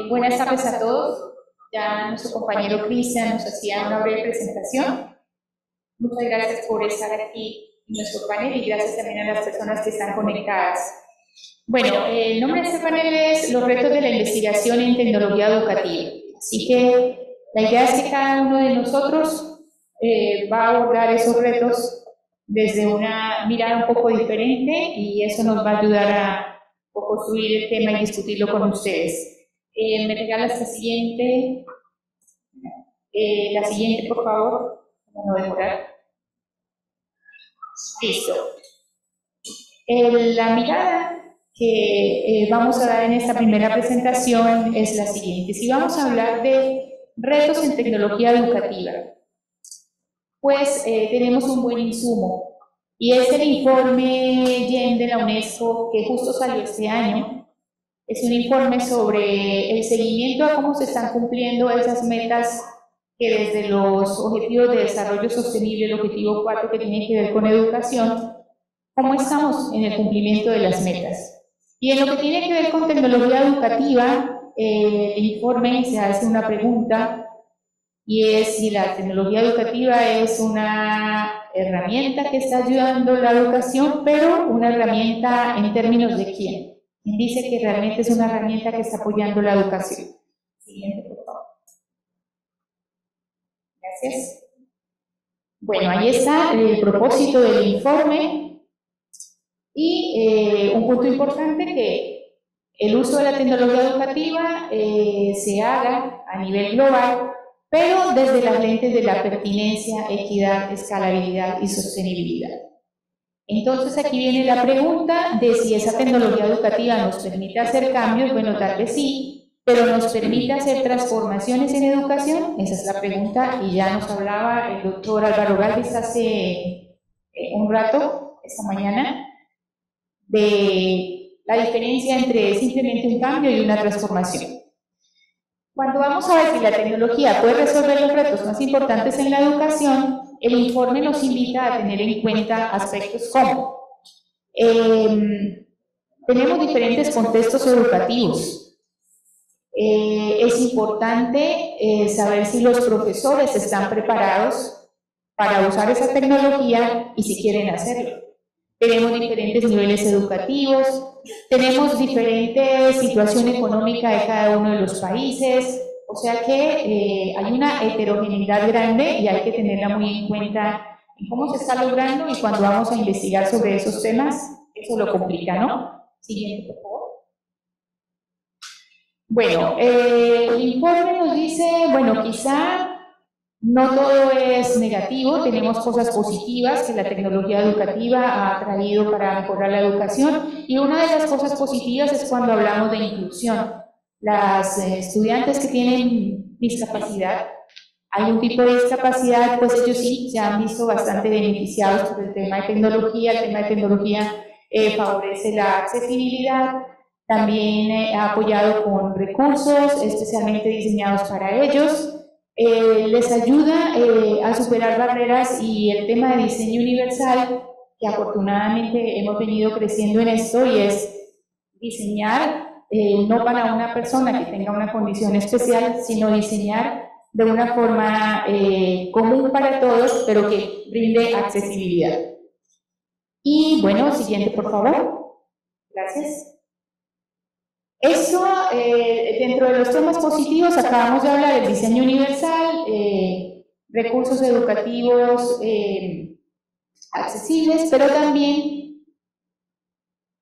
Buenas tardes a todos. Ya nuestro compañero Cristian nos hacía una breve presentación. Muchas gracias por estar aquí en nuestro panel y gracias también a las personas que están conectadas. Bueno, el nombre de este panel es Los retos de la investigación en tecnología educativa. Así que la idea es que cada uno de nosotros va a abordar esos retos desde una mirada un poco diferente y eso nos va a ayudar a construir el tema y discutirlo con ustedes. Me regalas la siguiente, por favor, para no demorar. Listo. La mirada que vamos a dar en esta primera presentación es la siguiente. Si vamos a hablar de retos en tecnología educativa, pues tenemos un buen insumo y es el informe GEN de la UNESCO que justo salió este año. Es un informe sobre el seguimiento a cómo se están cumpliendo esas metas que desde los Objetivos de Desarrollo Sostenible, el Objetivo 4 que tiene que ver con educación, cómo estamos en el cumplimiento de las metas. Y en lo que tiene que ver con tecnología educativa, el informe se hace una pregunta y es si la tecnología educativa es una herramienta que está ayudando la educación, pero una herramienta en términos de quién. ¿Quién dice que realmente es una herramienta que está apoyando la educación? Siguiente, por favor. Gracias. Bueno, ahí está el propósito del informe y un punto importante que el uso de la tecnología educativa se haga a nivel global, pero desde las lentes de la pertinencia, equidad, escalabilidad y sostenibilidad. Entonces aquí viene la pregunta de si esa tecnología educativa nos permite hacer cambios. Bueno, tal vez sí, pero ¿nos permite hacer transformaciones en educación? Esa es la pregunta y ya nos hablaba el doctor Álvaro Gálvez hace un rato, esta mañana, de la diferencia entre simplemente un cambio y una transformación. Cuando vamos a ver si la tecnología puede resolver los retos más importantes en la educación, el informe nos invita a tener en cuenta aspectos como tenemos diferentes contextos educativos. Es importante saber si los profesores están preparados para usar esa tecnología y si quieren hacerlo. Tenemos diferentes niveles educativos, tenemos diferente situación económica de cada uno de los países, o sea que hay una heterogeneidad grande y hay que tenerla muy en cuenta en cómo se está logrando y cuando vamos a investigar sobre esos temas, eso lo complica, ¿no? Siguiente, por favor. Bueno, el informe nos dice, bueno, quizá no todo es negativo, tenemos cosas positivas que la tecnología educativa ha traído para mejorar la educación y una de las cosas positivas es cuando hablamos de inclusión. Las estudiantes que tienen discapacidad, algún tipo de discapacidad, pues ellos sí se han visto bastante beneficiados por el tema de tecnología. El tema de tecnología favorece la accesibilidad, también ha apoyado con recursos especialmente diseñados para ellos. Les ayuda a superar barreras y el tema de diseño universal, que afortunadamente hemos venido creciendo en esto, y es diseñar no para una persona que tenga una condición especial, sino diseñar de una forma común para todos, pero que brinde accesibilidad. Y bueno, siguiente por favor. Gracias. Eso, dentro de los temas positivos, acabamos de hablar del diseño universal, recursos educativos accesibles, pero también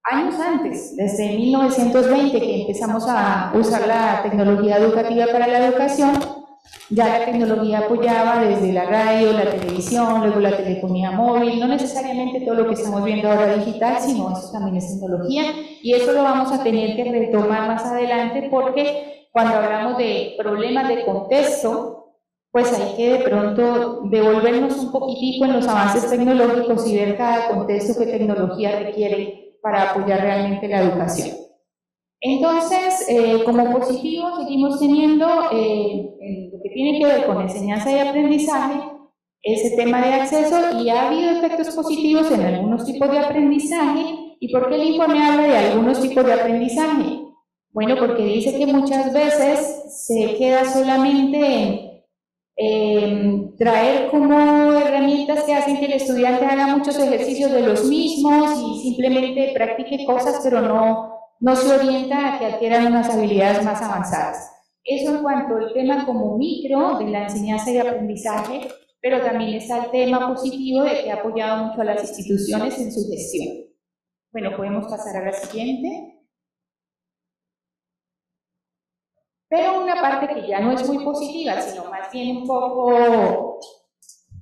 años antes, desde 1920 que empezamos a usar la tecnología educativa para la educación, ya la tecnología apoyaba desde la radio, la televisión, luego la telefonía móvil, no necesariamente todo lo que estamos viendo ahora digital, sino eso también es tecnología, y eso lo vamos a tener que retomar más adelante porque cuando hablamos de problemas de contexto, pues hay que de pronto devolvernos un poquitico en los avances tecnológicos y ver cada contexto que tecnología requiere para apoyar realmente la educación. Entonces, como positivo, seguimos teniendo en lo que tiene que ver con enseñanza y aprendizaje, ese tema de acceso, y ha habido efectos positivos en algunos tipos de aprendizaje. ¿Y por qué el informe habla de algunos tipos de aprendizaje? Bueno, porque dice que muchas veces se queda solamente en traer como herramientas que hacen que el estudiante haga muchos ejercicios de los mismos y simplemente practique cosas, pero no se orienta a que adquieran unas habilidades más avanzadas. Eso en cuanto al tema como micro de la enseñanza y aprendizaje, pero también está el tema positivo de que ha apoyado mucho a las instituciones en su gestión. Bueno, podemos pasar a la siguiente. Pero una parte que ya no es muy positiva, sino más bien un poco,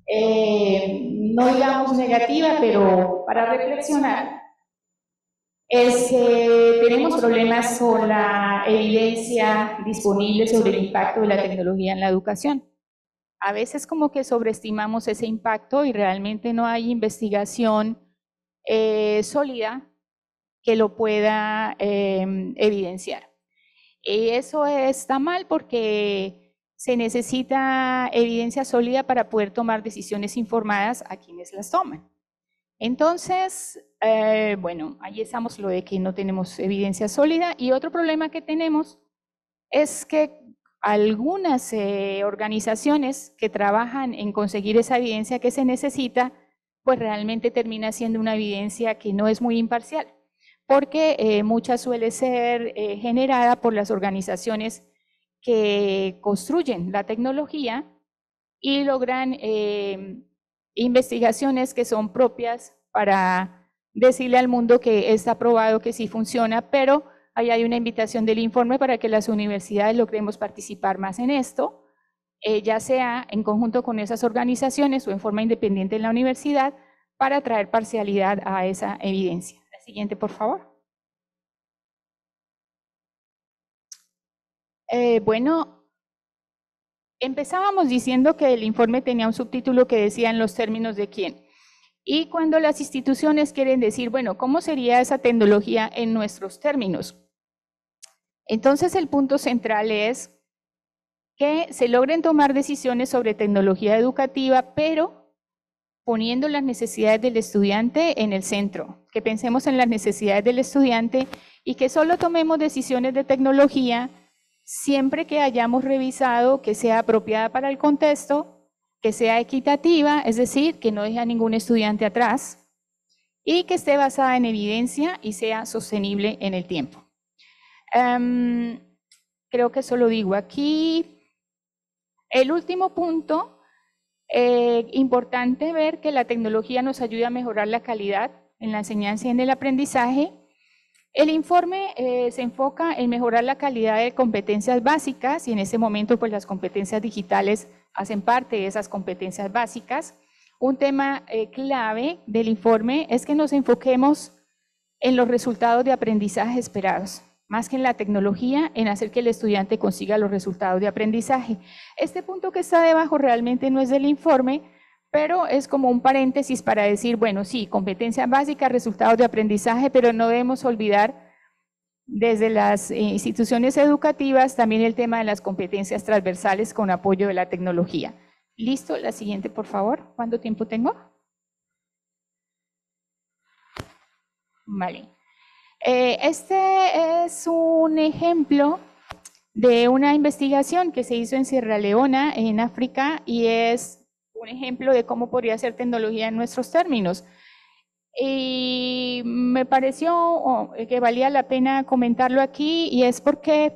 no digamos negativa, pero para reflexionar, es que tenemos problemas con la evidencia disponible sobre el impacto de la tecnología en la educación. A veces como que sobreestimamos ese impacto y realmente no hay investigación sólida que lo pueda evidenciar. Y eso está mal porque se necesita evidencia sólida para poder tomar decisiones informadas a quienes las toman. Entonces, bueno, ahí estamos lo de que no tenemos evidencia sólida. Y otro problema que tenemos es que algunas organizaciones que trabajan en conseguir esa evidencia que se necesita, pues realmente termina siendo una evidencia que no es muy imparcial, porque mucha suele ser generada por las organizaciones que construyen la tecnología y logran investigaciones que son propias para decirle al mundo que está probado que sí funciona, pero ahí hay una invitación del informe para que las universidades logremos participar más en esto, ya sea en conjunto con esas organizaciones o en forma independiente en la universidad, para traer parcialidad a esa evidencia. La siguiente, por favor. Bueno, empezábamos diciendo que el informe tenía un subtítulo que decía en los términos de quién. Y cuando las instituciones quieren decir, bueno, ¿cómo sería esa tecnología en nuestros términos? Entonces el punto central es que se logren tomar decisiones sobre tecnología educativa, pero poniendo las necesidades del estudiante en el centro, que pensemos en las necesidades del estudiante y que solo tomemos decisiones de tecnología siempre que hayamos revisado que sea apropiada para el contexto, que sea equitativa, es decir, que no deje a ningún estudiante atrás, y que esté basada en evidencia y sea sostenible en el tiempo. Creo que eso lo digo aquí. El último punto, importante ver que la tecnología nos ayuda a mejorar la calidad en la enseñanza y en el aprendizaje. El informe se enfoca en mejorar la calidad de competencias básicas y en este momento pues las competencias digitales hacen parte de esas competencias básicas. Un tema clave del informe es que nos enfoquemos en los resultados de aprendizaje esperados, más que en la tecnología, en hacer que el estudiante consiga los resultados de aprendizaje. Este punto que está debajo realmente no es del informe, pero es como un paréntesis para decir, bueno, sí, competencias básicas, resultados de aprendizaje, pero no debemos olvidar desde las instituciones educativas también el tema de las competencias transversales con apoyo de la tecnología. Listo, la siguiente, por favor. ¿Cuánto tiempo tengo? Vale. Este es un ejemplo de una investigación que se hizo en Sierra Leona, en África, y es un ejemplo de cómo podría ser tecnología en nuestros términos. Y me pareció que valía la pena comentarlo aquí, y es porque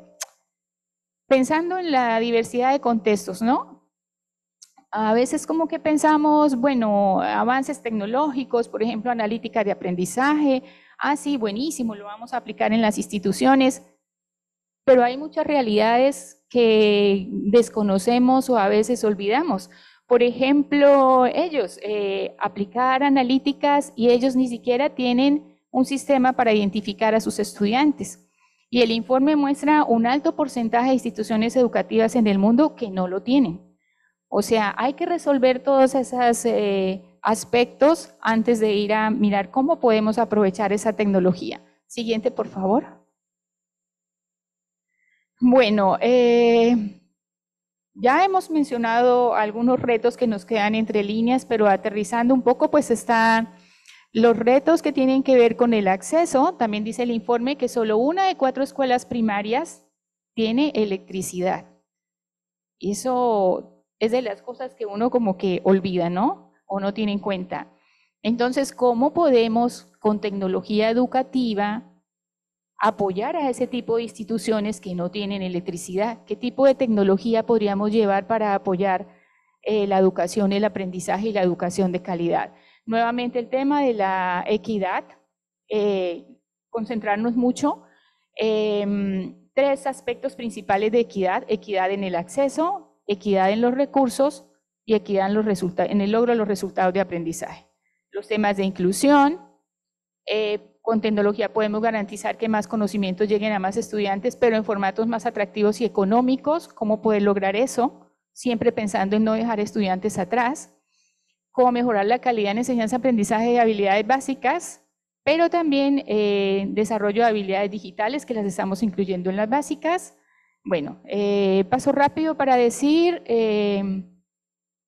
pensando en la diversidad de contextos, ¿no? A veces como que pensamos, bueno, avances tecnológicos, por ejemplo, analítica de aprendizaje, sí, buenísimo, lo vamos a aplicar en las instituciones, pero hay muchas realidades que desconocemos o a veces olvidamos. Por ejemplo, ellos aplicar analíticas y ellos ni siquiera tienen un sistema para identificar a sus estudiantes. Y el informe muestra un alto porcentaje de instituciones educativas en el mundo que no lo tienen. O sea, hay que resolver todos esos aspectos antes de ir a mirar cómo podemos aprovechar esa tecnología. Siguiente, por favor. Bueno, ya hemos mencionado algunos retos que nos quedan entre líneas, pero aterrizando un poco, pues está Los retos que tienen que ver con el acceso, también dice el informe que solo 1 de 4 escuelas primarias tiene electricidad. Eso es de las cosas que uno como que olvida, ¿no? O no tiene en cuenta. Entonces, ¿cómo podemos con tecnología educativa apoyar a ese tipo de instituciones que no tienen electricidad? ¿Qué tipo de tecnología podríamos llevar para apoyar la educación, el aprendizaje y la educación de calidad? Nuevamente el tema de la equidad, concentrarnos mucho. 3 aspectos principales de equidad: equidad en el acceso, equidad en los recursos y equidad en el logro de los resultados de aprendizaje. Los temas de inclusión, con tecnología podemos garantizar que más conocimientos lleguen a más estudiantes, pero en formatos más atractivos y económicos. ¿Cómo poder lograr eso? Siempre pensando en no dejar estudiantes atrás. Cómo mejorar la calidad en enseñanza, aprendizaje y habilidades básicas, pero también desarrollo de habilidades digitales que las estamos incluyendo en las básicas. Bueno, paso rápido para decir,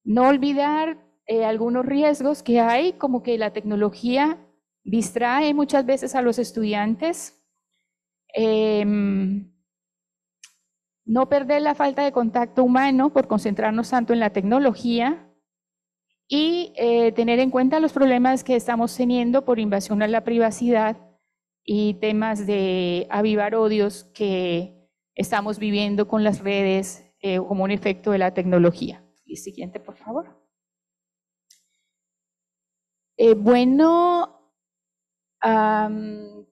no olvidar algunos riesgos que hay, como que la tecnología distrae muchas veces a los estudiantes. No perder la falta de contacto humano por concentrarnos tanto en la tecnología. Y tener en cuenta los problemas que estamos teniendo por invasión a la privacidad y temas de avivar odios que estamos viviendo con las redes como un efecto de la tecnología. Y siguiente, por favor.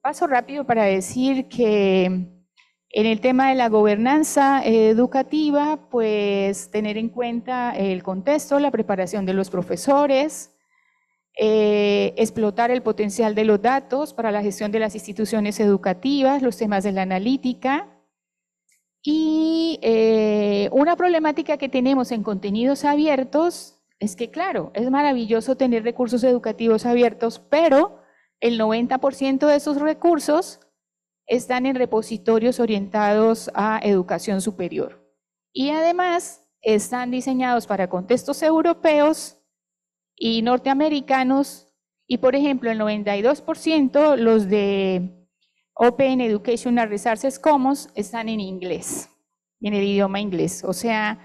Paso rápido para decir que en el tema de la gobernanza educativa, pues tener en cuenta el contexto, la preparación de los profesores, explotar el potencial de los datos para la gestión de las instituciones educativas, los temas de la analítica. Y una problemática que tenemos en contenidos abiertos es que, claro, es maravilloso tener recursos educativos abiertos, pero el 90% de esos recursos están en repositorios orientados a educación superior. Y además están diseñados para contextos europeos y norteamericanos, y por ejemplo el 92% los de Open Educational Resources Commons están en inglés, en el idioma inglés. O sea,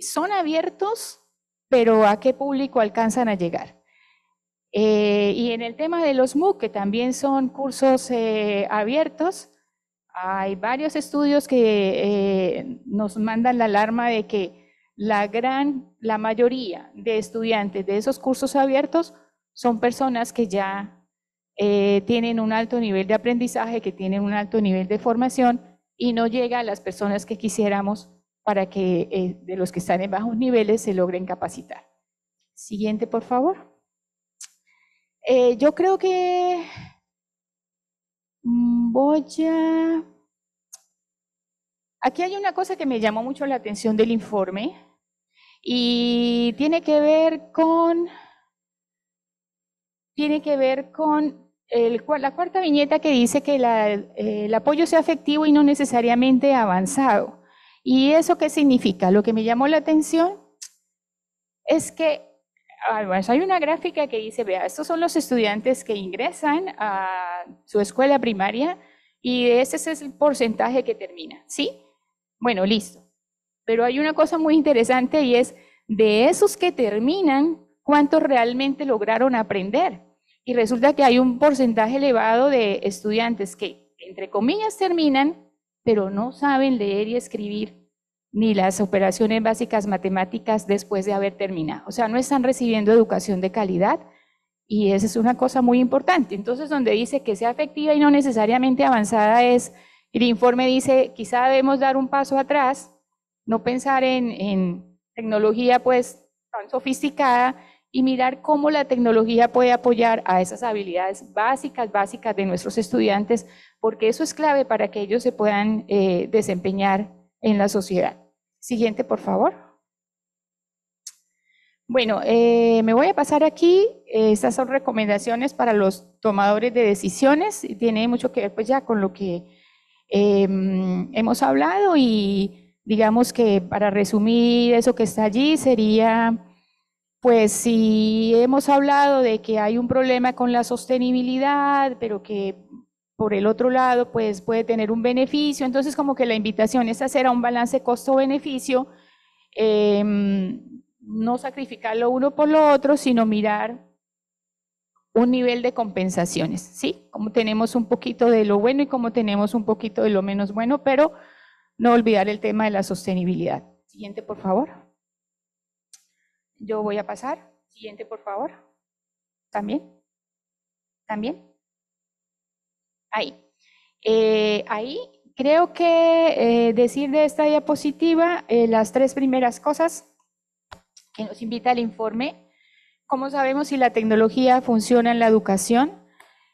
son abiertos, pero ¿a qué público alcanzan a llegar? Y en el tema de los MOOC, que también son cursos abiertos, hay varios estudios que nos mandan la alarma de que la mayoría de estudiantes de esos cursos abiertos son personas que ya tienen un alto nivel de aprendizaje, que tienen un alto nivel de formación y no llega a las personas que quisiéramos para que de los que están en bajos niveles se logren capacitar. Siguiente, por favor. Yo creo que aquí hay una cosa que me llamó mucho la atención del informe y tiene que ver con la cuarta viñeta que dice que el apoyo sea efectivo y no necesariamente avanzado. ¿Y eso qué significa? Lo que me llamó la atención es que hay una gráfica que dice, vea, estos son los estudiantes que ingresan a su escuela primaria y ese es el porcentaje que termina, ¿sí? Bueno, listo. Pero hay una cosa muy interesante y es, de esos que terminan, ¿cuántos realmente lograron aprender? Y resulta que hay un porcentaje elevado de estudiantes que, entre comillas, terminan, pero no saben leer y escribir ni las operaciones básicas matemáticas después de haber terminado. O sea, no están recibiendo educación de calidad y esa es una cosa muy importante. Entonces, donde dice que sea efectiva y no necesariamente avanzada el informe dice, quizá debemos dar un paso atrás, no pensar en tecnología pues tan sofisticada y mirar cómo la tecnología puede apoyar a esas habilidades básicas de nuestros estudiantes, porque eso es clave para que ellos se puedan desempeñar en la sociedad. Siguiente, por favor. Bueno, me voy a pasar aquí. Estas son recomendaciones para los tomadores de decisiones. Tiene mucho que ver pues ya con lo que hemos hablado y digamos que para resumir eso que está allí sería Pues si hemos hablado de que hay un problema con la sostenibilidad, pero que por el otro lado pues puede tener un beneficio, entonces como que la invitación es hacer a un balance costo-beneficio, no sacrificar lo uno por lo otro, sino mirar un nivel de compensaciones, ¿sí? Como tenemos un poquito de lo bueno y como tenemos un poquito de lo menos bueno, pero no olvidar el tema de la sostenibilidad. Siguiente, por favor. Yo voy a pasar. Siguiente, por favor. ¿También? ¿También? Ahí. Ahí creo que decir de esta diapositiva las tres primeras cosas que nos invita el informe. ¿Cómo sabemos si la tecnología funciona en la educación?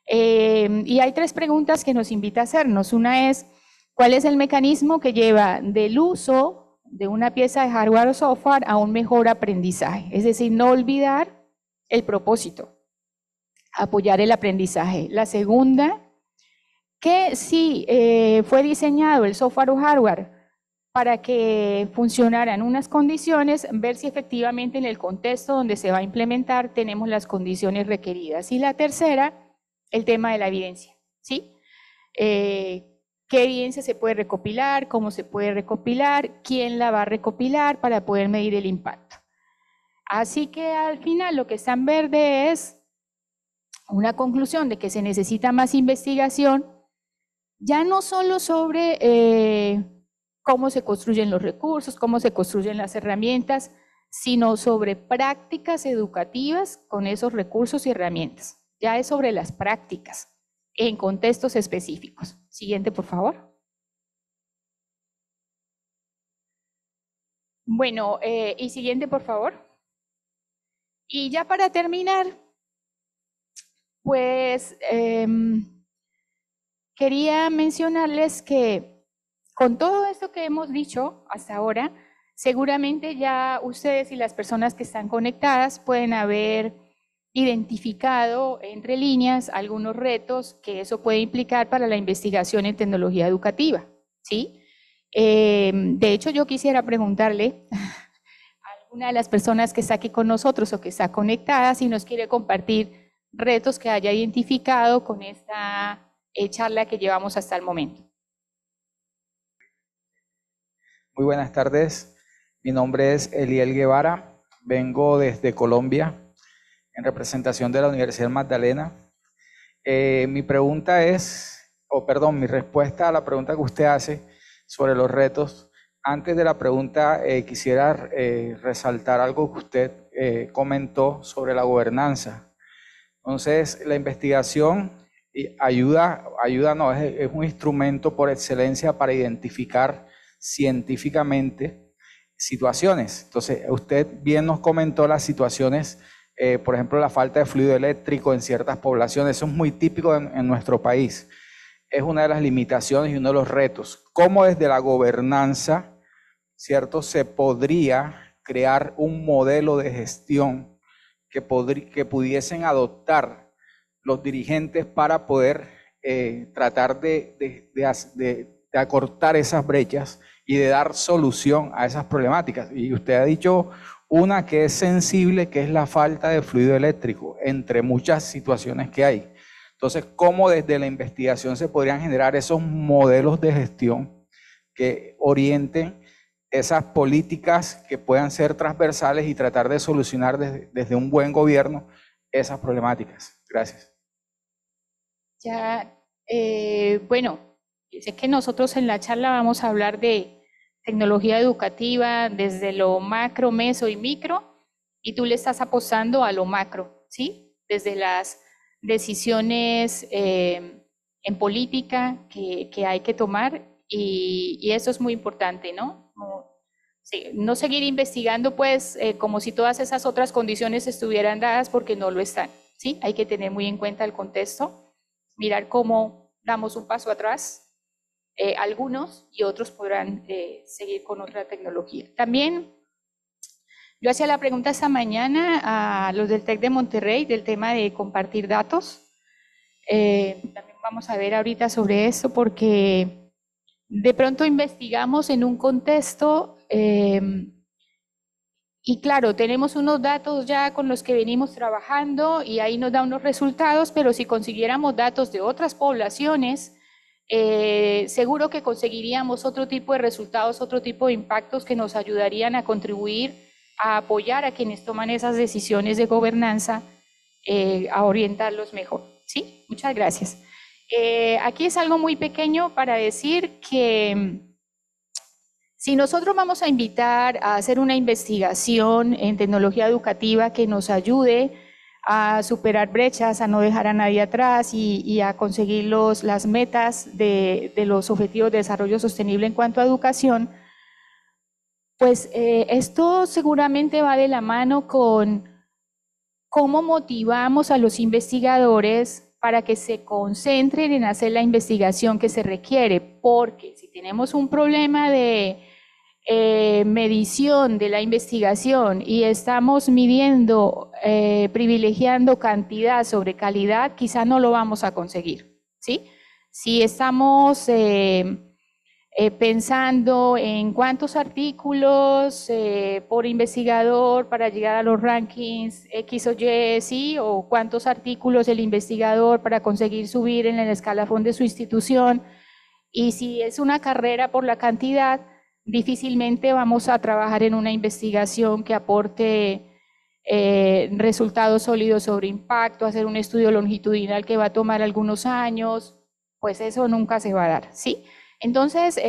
Y hay tres preguntas que nos invita a hacernos. Una es, ¿cuál es el mecanismo que lleva del uso de una pieza de hardware o software a un mejor aprendizaje? Es decir, no olvidar el propósito, apoyar el aprendizaje. La segunda, que si fue diseñado el software o hardware para que funcionara en unas condiciones, ver si efectivamente en el contexto donde se va a implementar tenemos las condiciones requeridas. Y la tercera, el tema de la evidencia, ¿sí? ¿Qué evidencia se puede recopilar? ¿Cómo se puede recopilar? ¿Quién la va a recopilar para poder medir el impacto? Así que al final lo que está en verde es una conclusión de que se necesita más investigación, ya no solo sobre cómo se construyen los recursos, cómo se construyen las herramientas, sino sobre prácticas educativas con esos recursos y herramientas. Ya es sobre las prácticas en contextos específicos. Siguiente, por favor. Bueno, y siguiente, por favor. Y ya para terminar, pues quería mencionarles que con todo esto que hemos dicho hasta ahora, seguramente ya ustedes y las personas que están conectadas pueden haber identificado entre líneas algunos retos que eso puede implicar para la investigación en tecnología educativa, ¿sí? De hecho, yo quisiera preguntarle a alguna de las personas que está aquí con nosotros o que está conectada si nos quiere compartir retos que haya identificado con esta charla que llevamos hasta el momento. Muy buenas tardes, mi nombre es Eliel Guevara, vengo desde Colombia en representación de la Universidad Magdalena. Mi pregunta es, mi respuesta a la pregunta que usted hace sobre los retos. Antes de la pregunta quisiera resaltar algo que usted comentó sobre la gobernanza. Entonces, la investigación es un instrumento por excelencia para identificar científicamente situaciones. Entonces, usted bien nos comentó las situaciones, por ejemplo, la falta de fluido eléctrico en ciertas poblaciones. Eso es muy típico en nuestro país. Es una de las limitaciones y uno de los retos. ¿Cómo desde la gobernanza, cierto, se podría crear un modelo de gestión que pudiesen adoptar los dirigentes para poder tratar de acortar esas brechas y de dar solución a esas problemáticas? Y usted ha dicho una que es sensible, que es la falta de fluido eléctrico, entre muchas situaciones que hay. Entonces, ¿cómo desde la investigación se podrían generar esos modelos de gestión que orienten esas políticas que puedan ser transversales y tratar de solucionar desde un buen gobierno esas problemáticas? Gracias. Ya, bueno, sé que nosotros en la charla vamos a hablar de tecnología educativa desde lo macro, meso y micro, y tú le estás apostando a lo macro, ¿sí? Desde las decisiones en política que hay que tomar, y eso es muy importante, ¿no? Sí, no seguir investigando, pues, como si todas esas otras condiciones estuvieran dadas, porque no lo están, ¿sí? Hay que tener muy en cuenta el contexto, mirar cómo damos un paso atrás, algunos, y otros podrán seguir con otra tecnología. También yo hacía la pregunta esta mañana a los del TEC de Monterrey del tema de compartir datos. También vamos a ver ahorita sobre eso, porque de pronto investigamos en un contexto Y claro, tenemos unos datos ya con los que venimos trabajando y ahí nos da unos resultados, pero si consiguiéramos datos de otras poblaciones, seguro que conseguiríamos otro tipo de resultados, otro tipo de impactos que nos ayudarían a contribuir a apoyar a quienes toman esas decisiones de gobernanza, a orientarlos mejor. ¿Sí? Muchas gracias. Aquí es algo muy pequeño para decir que si nosotros vamos a invitar a hacer una investigación en tecnología educativa que nos ayude a superar brechas, a no dejar a nadie atrás y a conseguir las metas de los Objetivos de Desarrollo Sostenible en cuanto a educación, pues esto seguramente va de la mano con cómo motivamos a los investigadores para que se concentren en hacer la investigación que se requiere, porque si tenemos un problema de medición de la investigación y estamos midiendo, privilegiando cantidad sobre calidad, quizá no lo vamos a conseguir, ¿sí? Si estamos pensando en cuántos artículos por investigador para llegar a los rankings X o Y, ¿sí? O cuántos artículos el investigador para conseguir subir en el escalafón de su institución. Y si es una carrera por la cantidad, difícilmente vamos a trabajar en una investigación que aporte resultados sólidos sobre impacto, hacer un estudio longitudinal que va a tomar algunos años, pues eso nunca se va a dar, ¿sí? Entonces,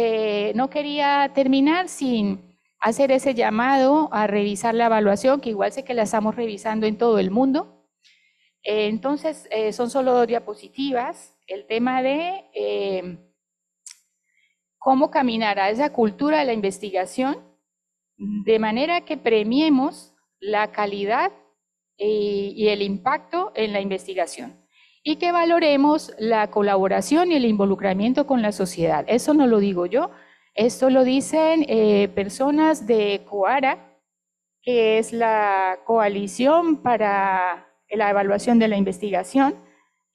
no quería terminar sin hacer ese llamado a revisar la evaluación, que igual sé que la estamos revisando en todo el mundo. Entonces, son solo 2 diapositivas. El tema de cómo caminar a esa cultura de la investigación, de manera que premiemos la calidad y el impacto en la investigación, y que valoremos la colaboración y el involucramiento con la sociedad. Eso no lo digo yo, esto lo dicen personas de COARA, que es la Coalición para la Evaluación de la Investigación.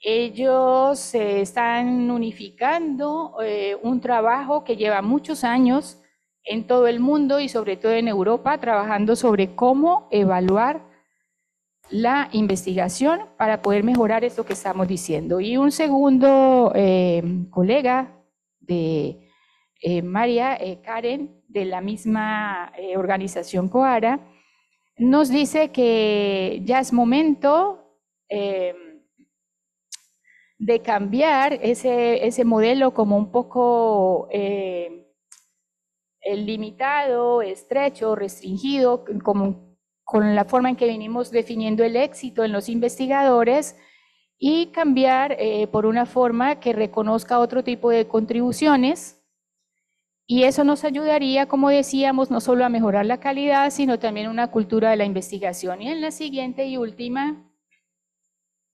Ellos están unificando un trabajo que lleva muchos años en todo el mundo y sobre todo en Europa, trabajando sobre cómo evaluar la investigación para poder mejorar esto que estamos diciendo. Y un segundo colega de María Karen, de la misma organización COARA, nos dice que ya es momento de cambiar ese modelo como un poco limitado, estrecho, restringido, como con la forma en que venimos definiendo el éxito en los investigadores, y cambiar por una forma que reconozca otro tipo de contribuciones, y eso nos ayudaría, como decíamos, no solo a mejorar la calidad, sino también una cultura de la investigación. Y en la siguiente y última,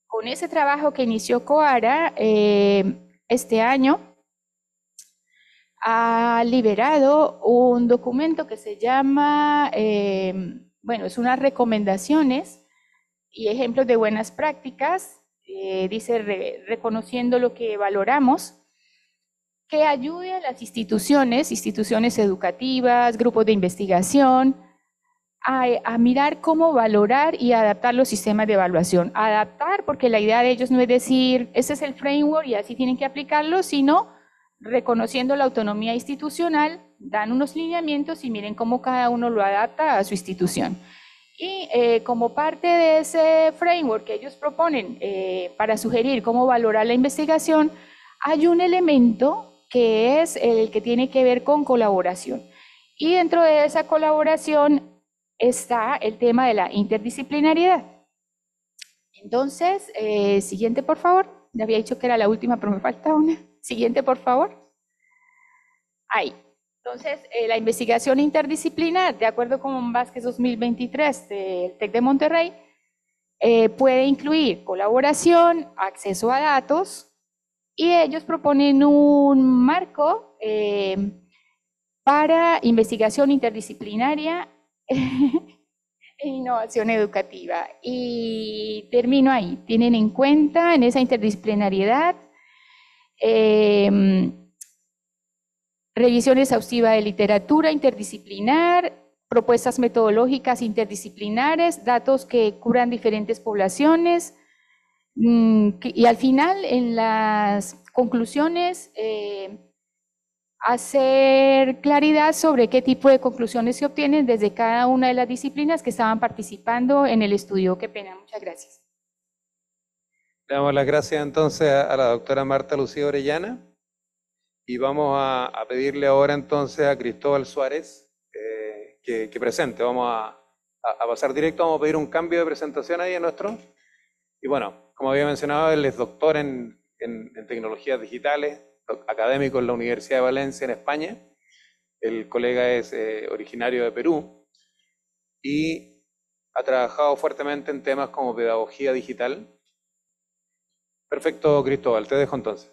con ese trabajo que inició COARA este año, ha liberado un documento que se llama, bueno, es unas recomendaciones y ejemplos de buenas prácticas, dice reconociendo lo que valoramos, que ayude a las instituciones educativas, grupos de investigación, a mirar cómo valorar y adaptar los sistemas de evaluación. Adaptar, porque la idea de ellos no es decir, ese es el framework y así tienen que aplicarlo, sino reconociendo la autonomía institucional, dan unos lineamientos y miren cómo cada uno lo adapta a su institución. Y como parte de ese framework que ellos proponen para sugerir cómo valorar la investigación, hay un elemento que es el que tiene que ver con colaboración. Y dentro de esa colaboración está el tema de la interdisciplinariedad. Entonces, siguiente, por favor. Ya había dicho que era la última, pero me falta una. Siguiente, por favor. Ahí. Entonces, la investigación interdisciplinar, de acuerdo con Vázquez 2023 del TEC de Monterrey, puede incluir colaboración, acceso a datos, y ellos proponen un marco para investigación interdisciplinaria e innovación educativa. Y termino ahí. Tienen en cuenta en esa interdisciplinariedad revisión exhaustiva de literatura interdisciplinar, propuestas metodológicas interdisciplinares, datos que cubran diferentes poblaciones, y al final, en las conclusiones, hacer claridad sobre qué tipo de conclusiones se obtienen desde cada una de las disciplinas que estaban participando en el estudio. Qué pena, muchas gracias. Le damos las gracias entonces a la doctora Marta Lucía Orellana y vamos a pedirle ahora entonces a Cristóbal Suárez que presente. Vamos a pasar directo, vamos a pedir un cambio de presentación ahí en nuestro. Y bueno, como había mencionado, él es doctor en tecnologías digitales, académico en la Universidad de Valencia en España. El colega es originario de Perú y ha trabajado fuertemente en temas como pedagogía digital. Perfecto, Cristóbal, te dejo entonces.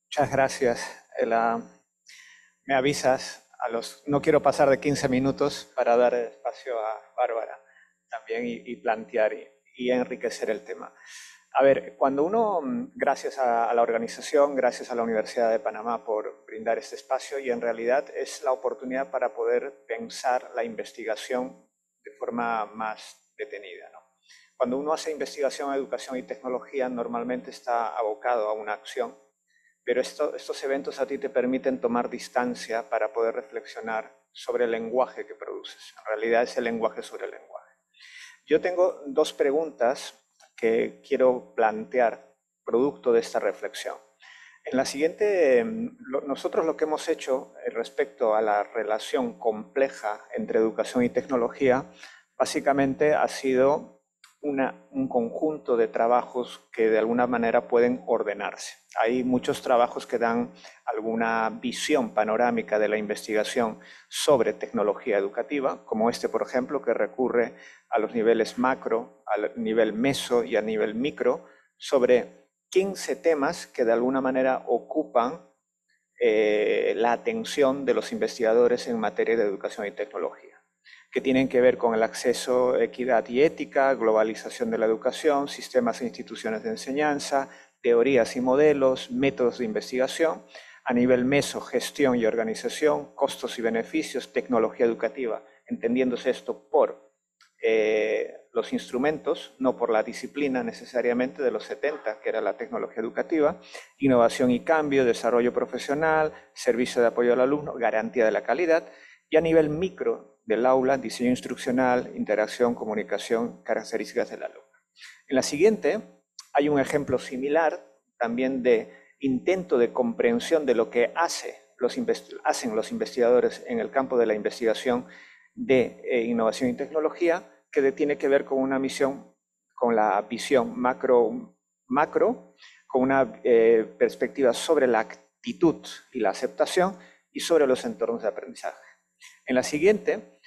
Muchas gracias. Me avisas, no quiero pasar de 15 minutos para dar espacio a Bárbara también y plantear y enriquecer el tema. A ver, cuando uno, gracias a la organización, gracias a la Universidad de Panamá por brindar este espacio, y en realidad es la oportunidad para poder pensar la investigación de forma más detenida, ¿no? Cuando uno hace investigación, educación y tecnología, normalmente está abocado a una acción, pero estos eventos a ti te permiten tomar distancia para poder reflexionar sobre el lenguaje que produces. En realidad es el lenguaje sobre el lenguaje. Yo tengo dos preguntas que quiero plantear producto de esta reflexión. En la siguiente, nosotros lo que hemos hecho respecto a la relación compleja entre educación y tecnología, básicamente ha sido un conjunto de trabajos que de alguna manera pueden ordenarse. Hay muchos trabajos que dan alguna visión panorámica de la investigación sobre tecnología educativa, como este, por ejemplo, que recurre a los niveles macro, al nivel meso y a nivel micro, sobre 15 temas que de alguna manera ocupan la atención de los investigadores en materia de educación y tecnología, que tienen que ver con el acceso, equidad y ética, globalización de la educación, sistemas e instituciones de enseñanza, teorías y modelos, métodos de investigación, a nivel meso, gestión y organización, costos y beneficios, tecnología educativa, entendiéndose esto por los instrumentos, no por la disciplina necesariamente de los 70, que era la tecnología educativa, innovación y cambio, desarrollo profesional, servicio de apoyo al alumno, garantía de la calidad, y a nivel micro del aula, diseño instruccional, interacción, comunicación, características del alumno. En la siguiente hay un ejemplo similar también de intento de comprensión de lo que hacen los investigadores en el campo de la investigación de innovación y tecnología, que tiene que ver con una misión, con la visión macro, con una perspectiva sobre la actitud y la aceptación y sobre los entornos de aprendizaje. En la siguiente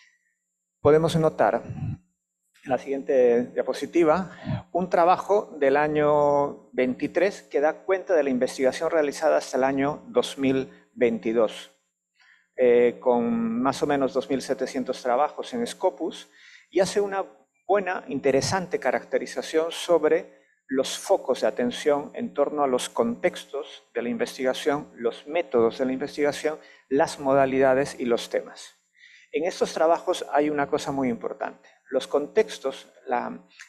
podemos notar, en la siguiente diapositiva, un trabajo del año 23 que da cuenta de la investigación realizada hasta el año 2022, con más o menos 2.700 trabajos en Scopus, y hace una buena, interesante caracterización sobre los focos de atención en torno a los contextos de la investigación, los métodos de la investigación, las modalidades y los temas. En estos trabajos hay una cosa muy importante. Los contextos,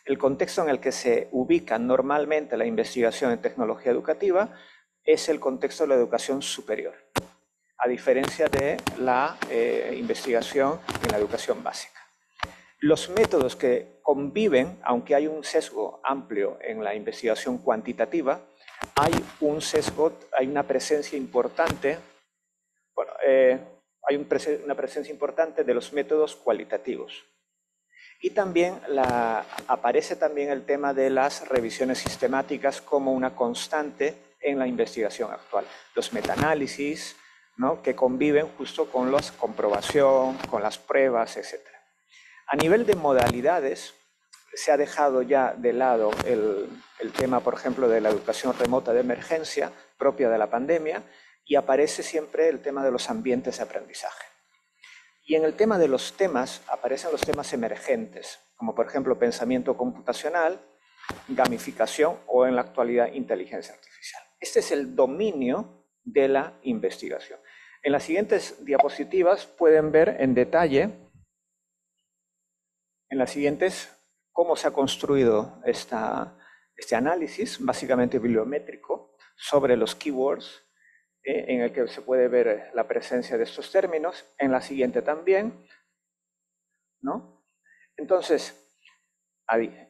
el contexto en el que se ubica normalmente la investigación en tecnología educativa es el contexto de la educación superior, a diferencia de la investigación en la educación básica. Los métodos que conviven, aunque hay un sesgo amplio en la investigación cuantitativa, hay un sesgo, hay una presencia importante, una presencia importante de los métodos cualitativos. Y también aparece también el tema de las revisiones sistemáticas como una constante en la investigación actual. Los metaanálisis, ¿no?, que conviven justo con la comprobación, con las pruebas, etc. A nivel de modalidades, se ha dejado ya de lado el tema, por ejemplo, de la educación remota de emergencia propia de la pandemia, y aparece siempre el tema de los ambientes de aprendizaje. Y en el tema de los temas, aparecen los temas emergentes, como por ejemplo pensamiento computacional, gamificación o en la actualidad inteligencia artificial. Este es el dominio de la investigación. En las siguientes diapositivas pueden ver en detalle En las siguientes, cómo se ha construido este análisis, básicamente bibliométrico, sobre los keywords, en el que se puede ver la presencia de estos términos. En la siguiente también, ¿no? Entonces,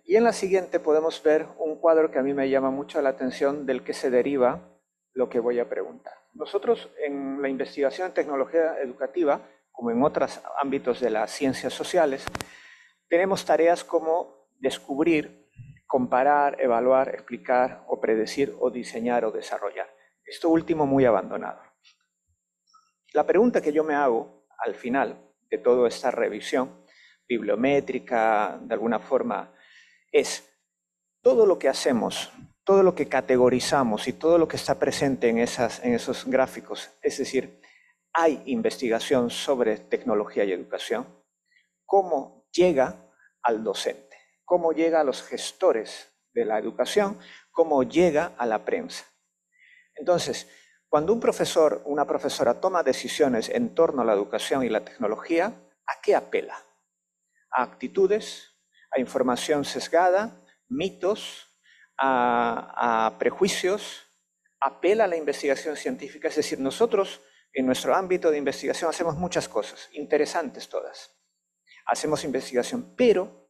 y en la siguiente podemos ver un cuadro que a mí me llama mucho la atención, del que se deriva lo que voy a preguntar. Nosotros en la investigación en tecnología educativa, como en otros ámbitos de las ciencias sociales, tenemos tareas como descubrir, comparar, evaluar, explicar o predecir o diseñar o desarrollar. Esto último muy abandonado. La pregunta que yo me hago al final de toda esta revisión bibliométrica, de alguna forma, es todo lo que hacemos, todo lo que categorizamos y todo lo que está presente en esos gráficos, es decir, hay investigación sobre tecnología y educación, cómo llega al docente, cómo llega a los gestores de la educación, cómo llega a la prensa. Entonces, cuando un profesor o una profesora toma decisiones en torno a la educación y la tecnología, ¿a qué apela? A actitudes, a información sesgada, mitos, a prejuicios, apela a la investigación científica. Es decir, nosotros en nuestro ámbito de investigación hacemos muchas cosas, interesantes todas. Hacemos investigación, pero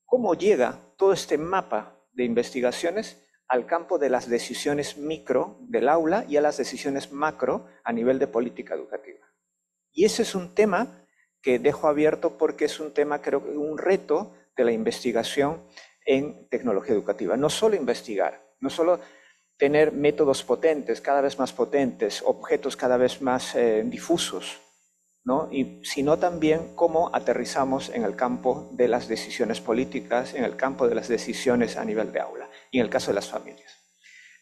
¿cómo llega todo este mapa de investigaciones al campo de las decisiones micro del aula y a las decisiones macro a nivel de política educativa? Y ese es un tema que dejo abierto porque es un tema, creo que un reto de la investigación en tecnología educativa. No solo investigar, no solo tener métodos potentes, cada vez más potentes, objetos cada vez más difusos, ¿no? Sino también cómo aterrizamos en el campo de las decisiones políticas, en el campo de las decisiones a nivel de aula y en el caso de las familias.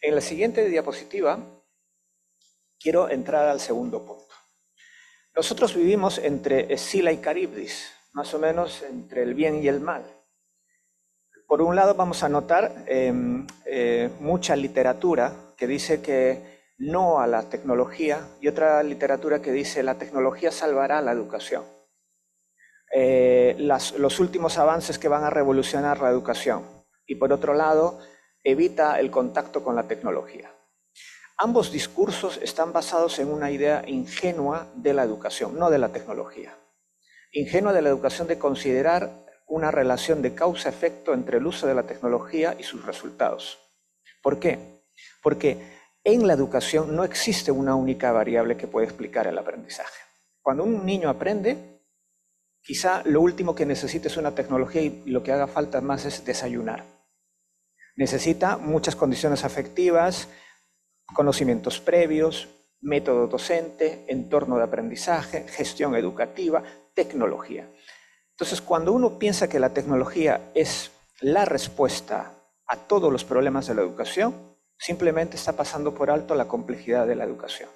En la siguiente diapositiva quiero entrar al segundo punto. Nosotros vivimos entre Escila y Caribdis, más o menos entre el bien y el mal. Por un lado vamos a notar mucha literatura que dice que no a la tecnología y otra literatura que dice la tecnología salvará la educación. Los últimos avances que van a revolucionar la educación y por otro lado evita el contacto con la tecnología. Ambos discursos están basados en una idea ingenua de la educación, no de la tecnología. Ingenua de la educación de considerar una relación de causa-efecto entre el uso de la tecnología y sus resultados. ¿Por qué? Porque en la educación no existe una única variable que puede explicar el aprendizaje. Cuando un niño aprende, quizá lo último que necesita es una tecnología y lo que haga falta más es desayunar. Necesita muchas condiciones afectivas, conocimientos previos, método docente, entorno de aprendizaje, gestión educativa, tecnología. Entonces, cuando uno piensa que la tecnología es la respuesta a todos los problemas de la educación, simplemente está pasando por alto la complejidad de la educación.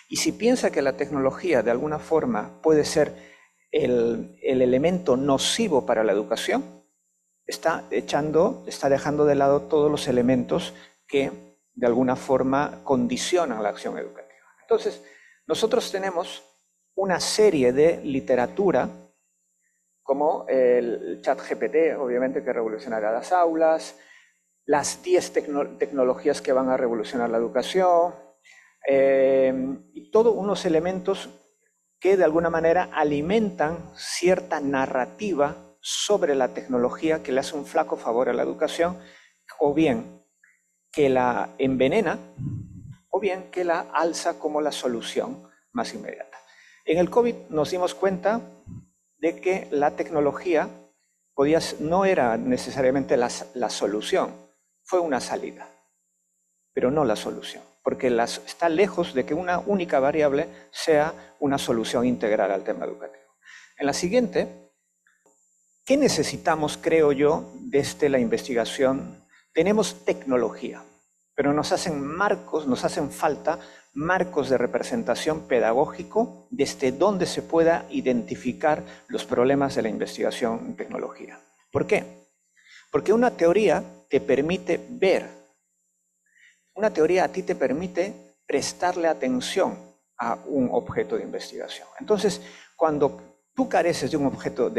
Y si piensa que la tecnología de alguna forma puede ser el elemento nocivo para la educación, está dejando de lado todos los elementos que de alguna forma condicionan la acción educativa. Entonces, nosotros tenemos una serie de literatura como el ChatGPT, obviamente, que revolucionará las aulas, las 10 tecnologías que van a revolucionar la educación, y todos unos elementos que de alguna manera alimentan cierta narrativa sobre la tecnología que le hace un flaco favor a la educación, o bien que la envenena, o bien que la alza como la solución más inmediata. En el COVID nos dimos cuenta de que la tecnología no era necesariamente la solución, fue una salida, pero no la solución, porque está lejos de que una única variable sea una solución integral al tema educativo. En la siguiente, ¿qué necesitamos, creo yo, desde la investigación? Tenemos tecnología, pero nos hacen falta marcos de representación pedagógico desde donde se pueda identificar los problemas de la investigación en tecnología. ¿Por qué? Porque una teoría te permite ver, una teoría a ti te permite prestarle atención a un objeto de investigación. Entonces, cuando tú careces de un objeto,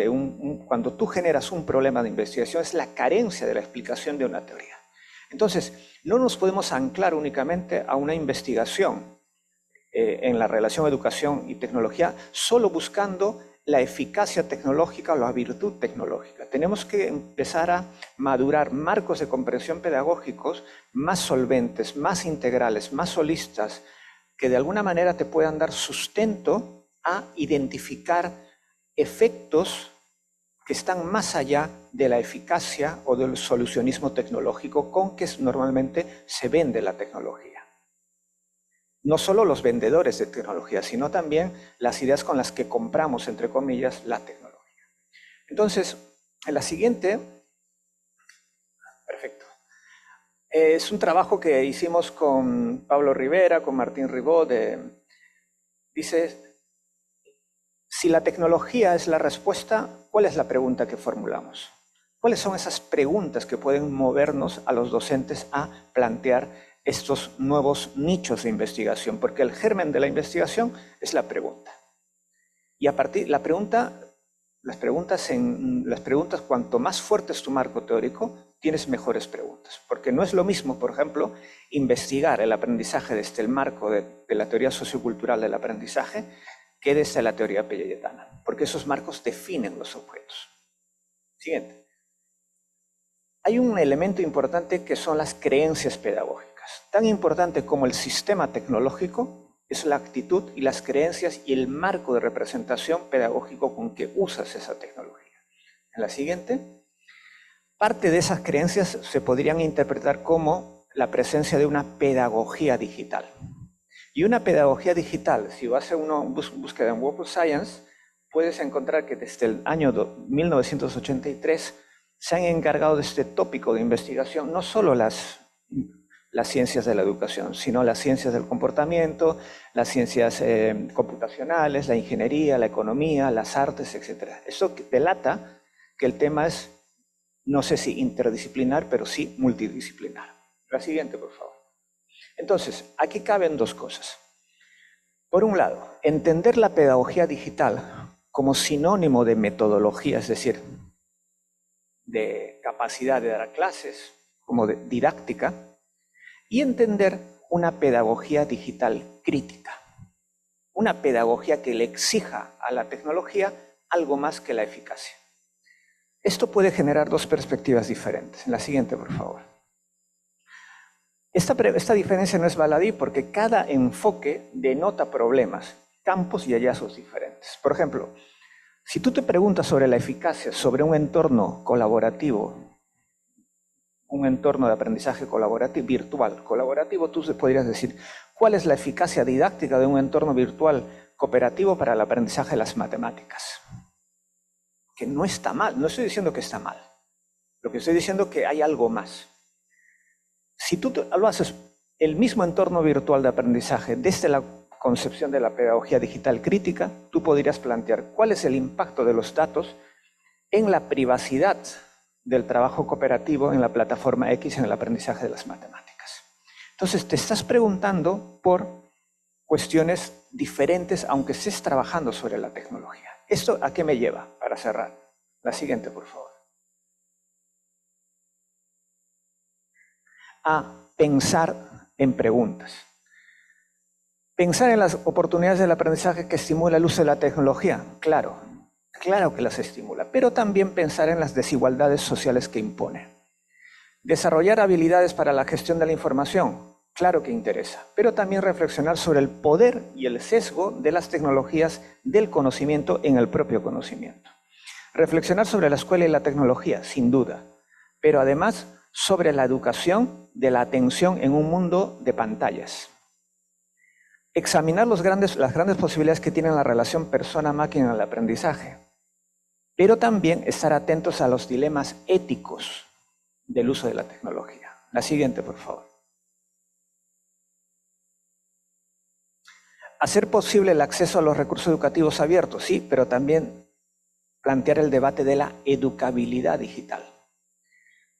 cuando tú generas un problema de investigación, es la carencia de la explicación de una teoría. Entonces, no nos podemos anclar únicamente a una investigación en la relación educación y tecnología, solo buscando la eficacia tecnológica o la virtud tecnológica. Tenemos que empezar a madurar marcos de comprensión pedagógicos más solventes, más integrales, más holistas, que de alguna manera te puedan dar sustento a identificar efectos que están más allá de la eficacia o del solucionismo tecnológico con que normalmente se vende la tecnología. No solo los vendedores de tecnología, sino también las ideas con las que compramos, entre comillas, la tecnología. Entonces, en la siguiente, perfecto. Es un trabajo que hicimos con Pablo Rivera, con Martín Ribot. Dice, si la tecnología es la respuesta, ¿cuál es la pregunta que formulamos? ¿Cuáles son esas preguntas que pueden movernos a los docentes a plantear estos nuevos nichos de investigación? Porque el germen de la investigación es la pregunta. Y a partir las preguntas, cuanto más fuerte es tu marco teórico, tienes mejores preguntas. Porque no es lo mismo, por ejemplo, investigar el aprendizaje desde el marco de la teoría sociocultural del aprendizaje que desde la teoría piagetana, porque esos marcos definen los objetos. Siguiente. Hay un elemento importante que son las creencias pedagógicas. Tan importante como el sistema tecnológico es la actitud y las creencias y el marco de representación pedagógico con que usas esa tecnología. En la siguiente, parte de esas creencias se podrían interpretar como la presencia de una pedagogía digital. Y una pedagogía digital, si vas a una búsqueda en Web of Science, puedes encontrar que desde el año 1983 se han encargado de este tópico de investigación no solo las ciencias de la educación, sino las ciencias del comportamiento, las ciencias computacionales, la ingeniería, la economía, las artes, etc. Eso delata que el tema es, no sé si interdisciplinar, pero sí multidisciplinar. La siguiente, por favor. Entonces, aquí caben dos cosas. Por un lado, entender la pedagogía digital como sinónimo de metodología, es decir, de capacidad de dar clases, como de didáctica, y entender una pedagogía digital crítica. Una pedagogía que le exija a la tecnología algo más que la eficacia. Esto puede generar dos perspectivas diferentes. En la siguiente, por favor. Esta diferencia no es baladí porque cada enfoque denota problemas, campos y hallazgos diferentes. Por ejemplo, si tú te preguntas sobre la eficacia sobre un entorno colaborativo, un entorno de aprendizaje colaborativo, virtual, colaborativo, tú podrías decir, ¿cuál es la eficacia didáctica de un entorno virtual cooperativo para el aprendizaje de las matemáticas? Que no está mal, no estoy diciendo que está mal. Lo que estoy diciendo es que hay algo más. Si tú lo haces el mismo entorno virtual de aprendizaje desde la concepción de la pedagogía digital crítica, tú podrías plantear cuál es el impacto de los datos en la privacidad del trabajo cooperativo en la plataforma X en el aprendizaje de las matemáticas. Entonces te estás preguntando por cuestiones diferentes aunque estés trabajando sobre la tecnología. ¿Esto a qué me lleva? Para cerrar. La siguiente, por favor. A pensar en preguntas. Pensar en las oportunidades del aprendizaje que estimula el uso de la tecnología. Claro que las estimula, pero también pensar en las desigualdades sociales que impone. Desarrollar habilidades para la gestión de la información. Claro que interesa, pero también reflexionar sobre el poder y el sesgo de las tecnologías del conocimiento en el propio conocimiento. Reflexionar sobre la escuela y la tecnología, sin duda, pero además sobre la educación de la atención en un mundo de pantallas. Examinar las grandes posibilidades que tiene la relación persona-máquina en el aprendizaje, pero también estar atentos a los dilemas éticos del uso de la tecnología. La siguiente, por favor. Hacer posible el acceso a los recursos educativos abiertos, sí, pero también plantear el debate de la educabilidad digital.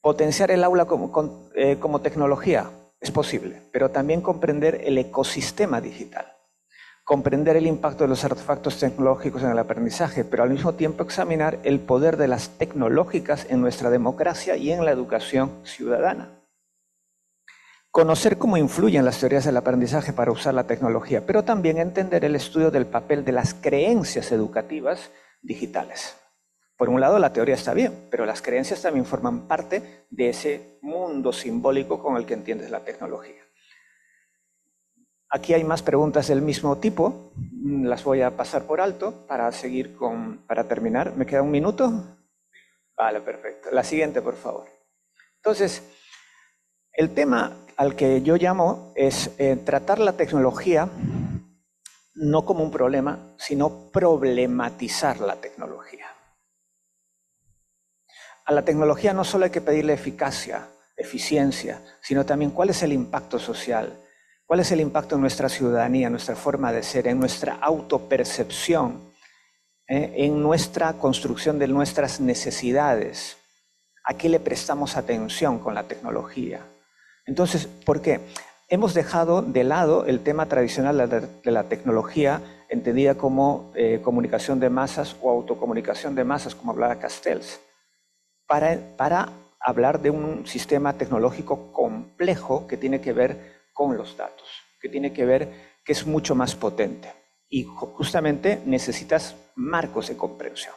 Potenciar el aula como tecnología es posible, pero también comprender el ecosistema digital. comprender el impacto de los artefactos tecnológicos en el aprendizaje, pero al mismo tiempo examinar el poder de las tecnológicas en nuestra democracia y en la educación ciudadana. Conocer cómo influyen las teorías del aprendizaje para usar la tecnología, pero también entender el estudio del papel de las creencias educativas digitales. Por un lado, la teoría está bien, pero las creencias también forman parte de ese mundo simbólico con el que entiendes la tecnología. Aquí hay más preguntas del mismo tipo, las voy a pasar por alto para terminar. ¿Me queda un minuto? Vale, perfecto. La siguiente, por favor. Entonces, el tema al que yo llamo es tratar la tecnología no como un problema, sino problematizar la tecnología. A la tecnología no solo hay que pedirle eficacia, eficiencia, sino también cuál es el impacto social, cuál es el impacto en nuestra ciudadanía, en nuestra forma de ser, en nuestra autopercepción, en nuestra construcción de nuestras necesidades. ¿A qué le prestamos atención con la tecnología? Entonces, ¿por qué? Hemos dejado de lado el tema tradicional de la tecnología, entendida como comunicación de masas o autocomunicación de masas, como hablaba Castells, para hablar de un sistema tecnológico complejo que tiene que ver con los datos, que tiene que ver que es mucho más potente. Y justamente necesitas marcos de comprensión.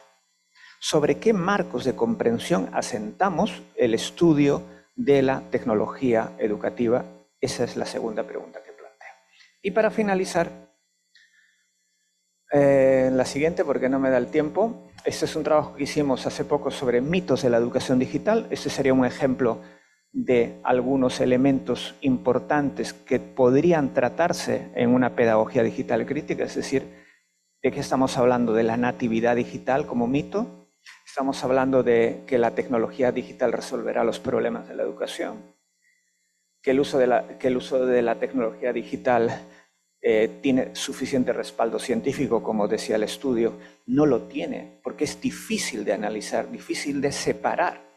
¿Sobre qué marcos de comprensión asentamos el estudio de la tecnología educativa? Esa es la segunda pregunta que planteo. Y para finalizar, la siguiente, porque no me da el tiempo. Este es un trabajo que hicimos hace poco sobre mitos de la educación digital. Este sería un ejemplo de algunos elementos importantes que podrían tratarse en una pedagogía digital crítica, es decir, ¿de qué estamos hablando? De la natividad digital como mito. Estamos hablando de que la tecnología digital resolverá los problemas de la educación, que el uso de la tecnología digital tiene suficiente respaldo científico, como decía el estudio. No lo tiene, porque es difícil de analizar, difícil de separar.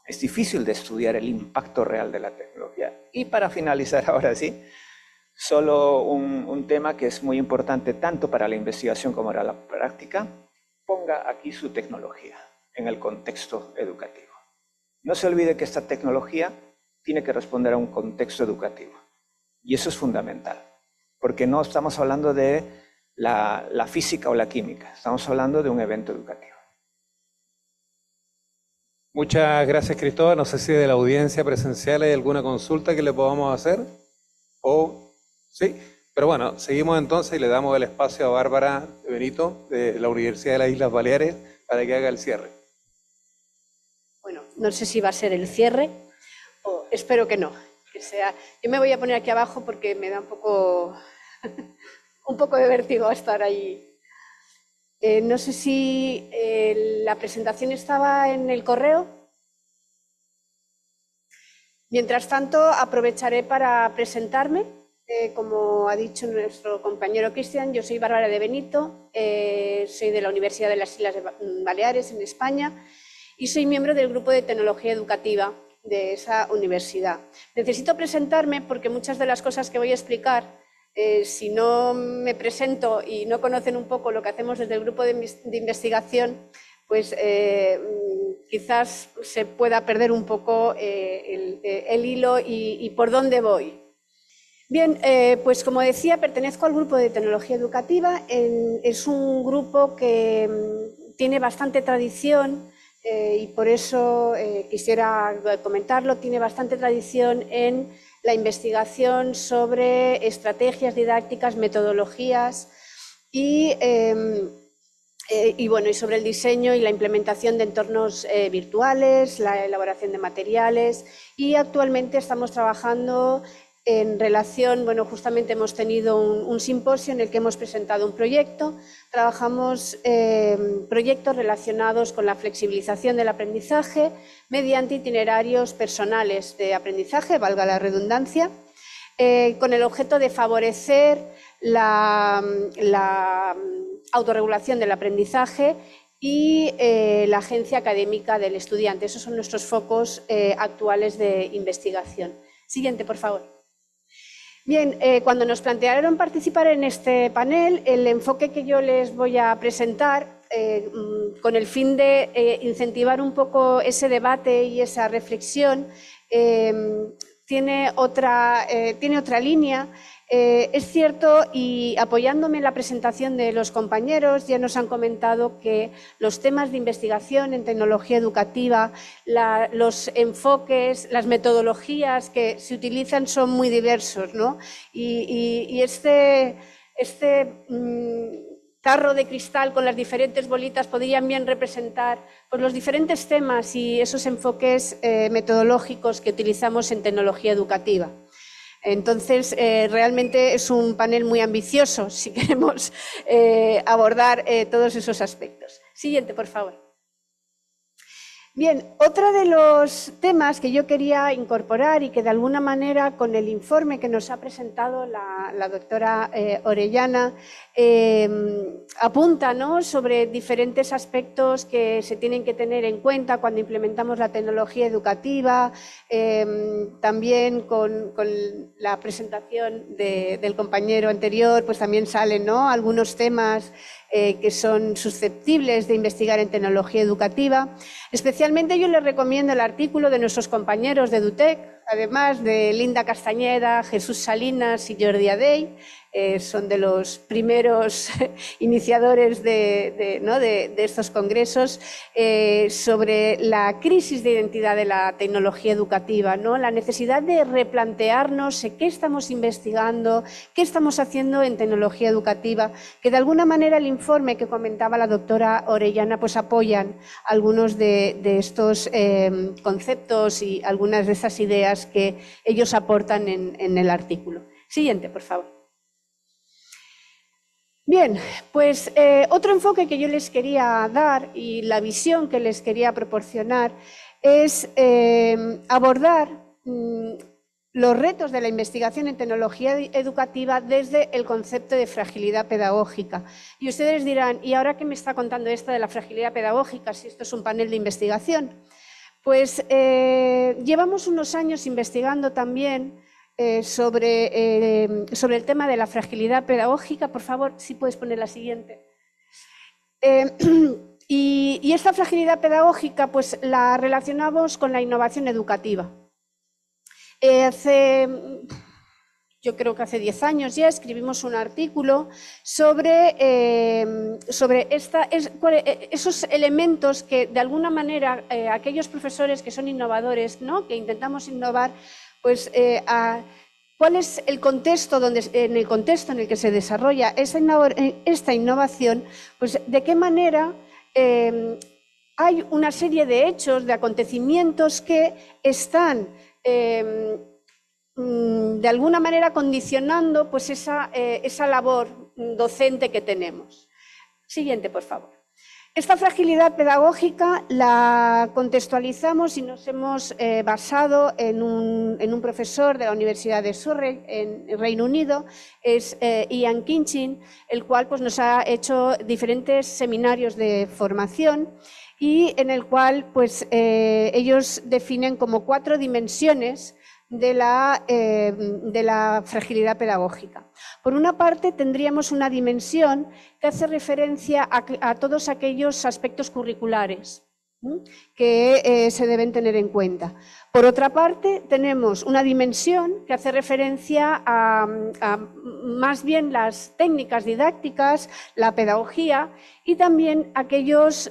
Es difícil de estudiar el impacto real de la tecnología. Y para finalizar, ahora sí, solo un tema que es muy importante tanto para la investigación como para la práctica. Ponga aquí su tecnología en el contexto educativo. No se olvide que esta tecnología tiene que responder a un contexto educativo. Y eso es fundamental, porque no estamos hablando de la física o la química, estamos hablando de un evento educativo. Muchas gracias, Cristóbal. No sé si de la audiencia presencial hay alguna consulta que le podamos hacer. Sí, pero bueno, seguimos entonces y le damos el espacio a Bárbara Benito de la Universidad de las Islas Baleares para que haga el cierre. Bueno, no sé si va a ser el cierre, o espero que no. Yo me voy a poner aquí abajo porque me da un poco de vértigo estar ahí. No sé si la presentación estaba en el correo. Mientras tanto, aprovecharé para presentarme. Como ha dicho nuestro compañero Cristian, yo soy Bárbara de Benito, soy de la Universidad de las Islas Baleares, en España, y soy miembro del Grupo de Tecnología Educativa de esa universidad. Necesito presentarme porque muchas de las cosas que voy a explicar, si no me presento y no conocen un poco lo que hacemos desde el grupo de investigación, pues quizás se pueda perder un poco el hilo y por dónde voy. Bien, pues como decía, pertenezco al Grupo de Tecnología Educativa. Es un grupo que tiene bastante tradición y por eso quisiera comentarlo. Tiene bastante tradición en la investigación sobre estrategias didácticas, metodologías y sobre el diseño y la implementación de entornos virtuales, la elaboración de materiales, y actualmente estamos trabajando en relación, justamente hemos tenido un simposio en el que hemos presentado un proyecto. Trabajamos proyectos relacionados con la flexibilización del aprendizaje mediante itinerarios personales de aprendizaje, valga la redundancia, con el objeto de favorecer la autorregulación del aprendizaje y la agencia académica del estudiante. Esos son nuestros focos actuales de investigación. Siguiente, por favor. Bien, cuando nos plantearon participar en este panel, el enfoque que yo les voy a presentar, con el fin de incentivar un poco ese debate y esa reflexión, tiene otra línea. Es cierto, y apoyándome en la presentación de los compañeros, ya nos han comentado que los temas de investigación en tecnología educativa, los enfoques, las metodologías que se utilizan son muy diversos, ¿no? Y este tarro de cristal con las diferentes bolitas podrían bien representar pues, los diferentes temas y esos enfoques metodológicos que utilizamos en tecnología educativa. Entonces, realmente es un panel muy ambicioso si queremos abordar todos esos aspectos. Siguiente, por favor. Bien, otro de los temas que yo quería incorporar y que de alguna manera con el informe que nos ha presentado la doctora Orellana apunta, ¿no?, sobre diferentes aspectos que se tienen que tener en cuenta cuando implementamos la tecnología educativa, también con la presentación del compañero anterior, pues también salen, ¿no?, algunos temas que son susceptibles de investigar en tecnología educativa. Especialmente yo les recomiendo el artículo de nuestros compañeros de EduTech, además de Linda Castañeda, Jesús Salinas y Jordi Adey, son de los primeros iniciadores de estos congresos, sobre la crisis de identidad de la tecnología educativa, ¿no? La necesidad de replantearnos qué estamos investigando, qué estamos haciendo en tecnología educativa, que de alguna manera el informe que comentaba la doctora Orellana pues apoyan algunos de estos conceptos y algunas de esas ideas que ellos aportan en el artículo. Siguiente, por favor. Bien, pues otro enfoque que yo les quería dar y la visión que les quería proporcionar es abordar los retos de la investigación en tecnología educativa desde el concepto de fragilidad pedagógica. Y ustedes dirán, ¿y ahora qué me está contando esto de la fragilidad pedagógica si esto es un panel de investigación? Pues llevamos unos años investigando también sobre el tema de la fragilidad pedagógica. Por favor, si puedes poner la siguiente. Y esta fragilidad pedagógica pues la relacionamos con la innovación educativa. Yo creo que hace 10 años ya escribimos un artículo sobre esos elementos que de alguna manera aquellos profesores que son innovadores, ¿no?, que intentamos innovar, pues cuál es el contexto en el que se desarrolla esta innovación, pues de qué manera hay una serie de hechos, de acontecimientos que están de alguna manera condicionando pues esa labor docente que tenemos. Siguiente, por favor. Esta fragilidad pedagógica la contextualizamos y nos hemos basado en un profesor de la Universidad de Surrey, en Reino Unido, es Ian Kinchin, el cual pues, nos ha hecho diferentes seminarios de formación y en el cual pues, ellos definen como 4 dimensiones de la fragilidad pedagógica. Por una parte, tendríamos una dimensión que hace referencia a todos aquellos aspectos curriculares que se deben tener en cuenta. Por otra parte, tenemos una dimensión que hace referencia a más bien las técnicas didácticas, la pedagogía y también aquellos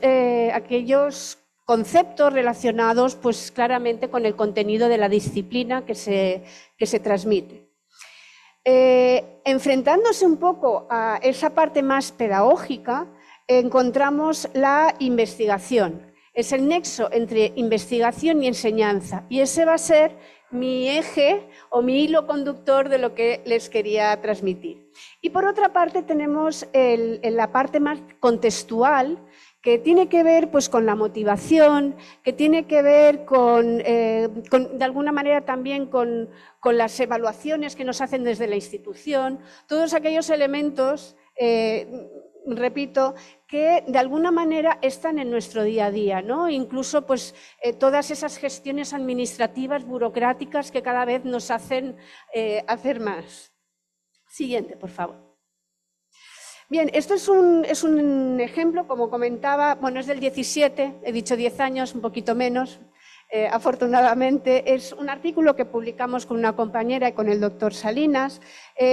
conceptos relacionados pues, claramente con el contenido de la disciplina que se transmite. Enfrentándose un poco a esa parte más pedagógica, encontramos la investigación. Es el nexo entre investigación y enseñanza. Y ese va a ser mi eje o mi hilo conductor de lo que les quería transmitir. Y por otra parte tenemos la parte más contextual, que tiene que ver pues, con la motivación, que tiene que ver de alguna manera también con las evaluaciones que nos hacen desde la institución, todos aquellos elementos, repito, que de alguna manera están en nuestro día a día, ¿no? Incluso pues, todas esas gestiones administrativas, burocráticas que cada vez nos hacen hacer más. Siguiente, por favor. Bien, esto es un ejemplo, como comentaba, bueno, es del 17, he dicho 10 años, un poquito menos, afortunadamente. Es un artículo que publicamos con una compañera y con el doctor Salinas,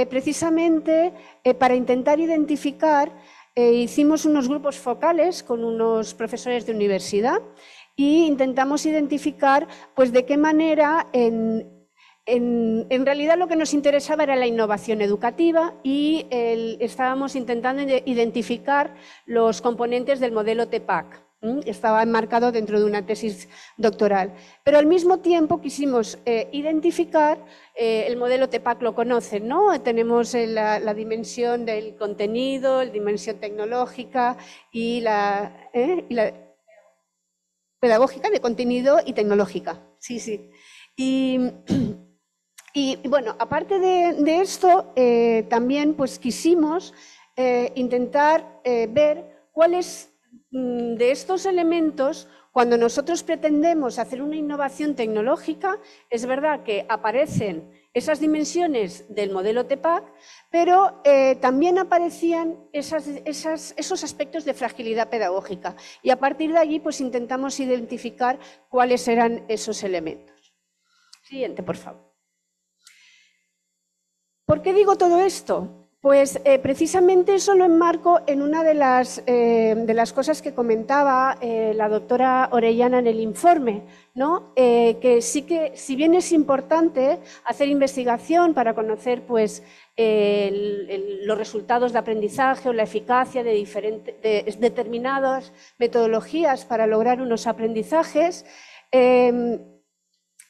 precisamente para intentar identificar, hicimos unos grupos focales con unos profesores de universidad y intentamos identificar pues, de qué manera en realidad lo que nos interesaba era la innovación educativa y estábamos intentando identificar los componentes del modelo TEPAC. Estaba enmarcado dentro de una tesis doctoral. Pero al mismo tiempo quisimos identificar, el modelo TEPAC lo conocen, ¿no? Tenemos la dimensión del contenido, la dimensión tecnológica y la pedagógica, de contenido y tecnológica. Sí, sí. Y bueno, aparte de esto, también pues, quisimos intentar ver cuáles de estos elementos, cuando nosotros pretendemos hacer una innovación tecnológica, es verdad que aparecen esas dimensiones del modelo TEPAC, pero también aparecían esos aspectos de fragilidad pedagógica. Y a partir de allí pues, intentamos identificar cuáles eran esos elementos. Siguiente, por favor. ¿Por qué digo todo esto? Pues precisamente eso lo enmarco en una de las cosas que comentaba la doctora Orellana en el informe, ¿no? Que sí que, si bien es importante hacer investigación para conocer pues, los resultados de aprendizaje o la eficacia de determinadas metodologías para lograr unos aprendizajes,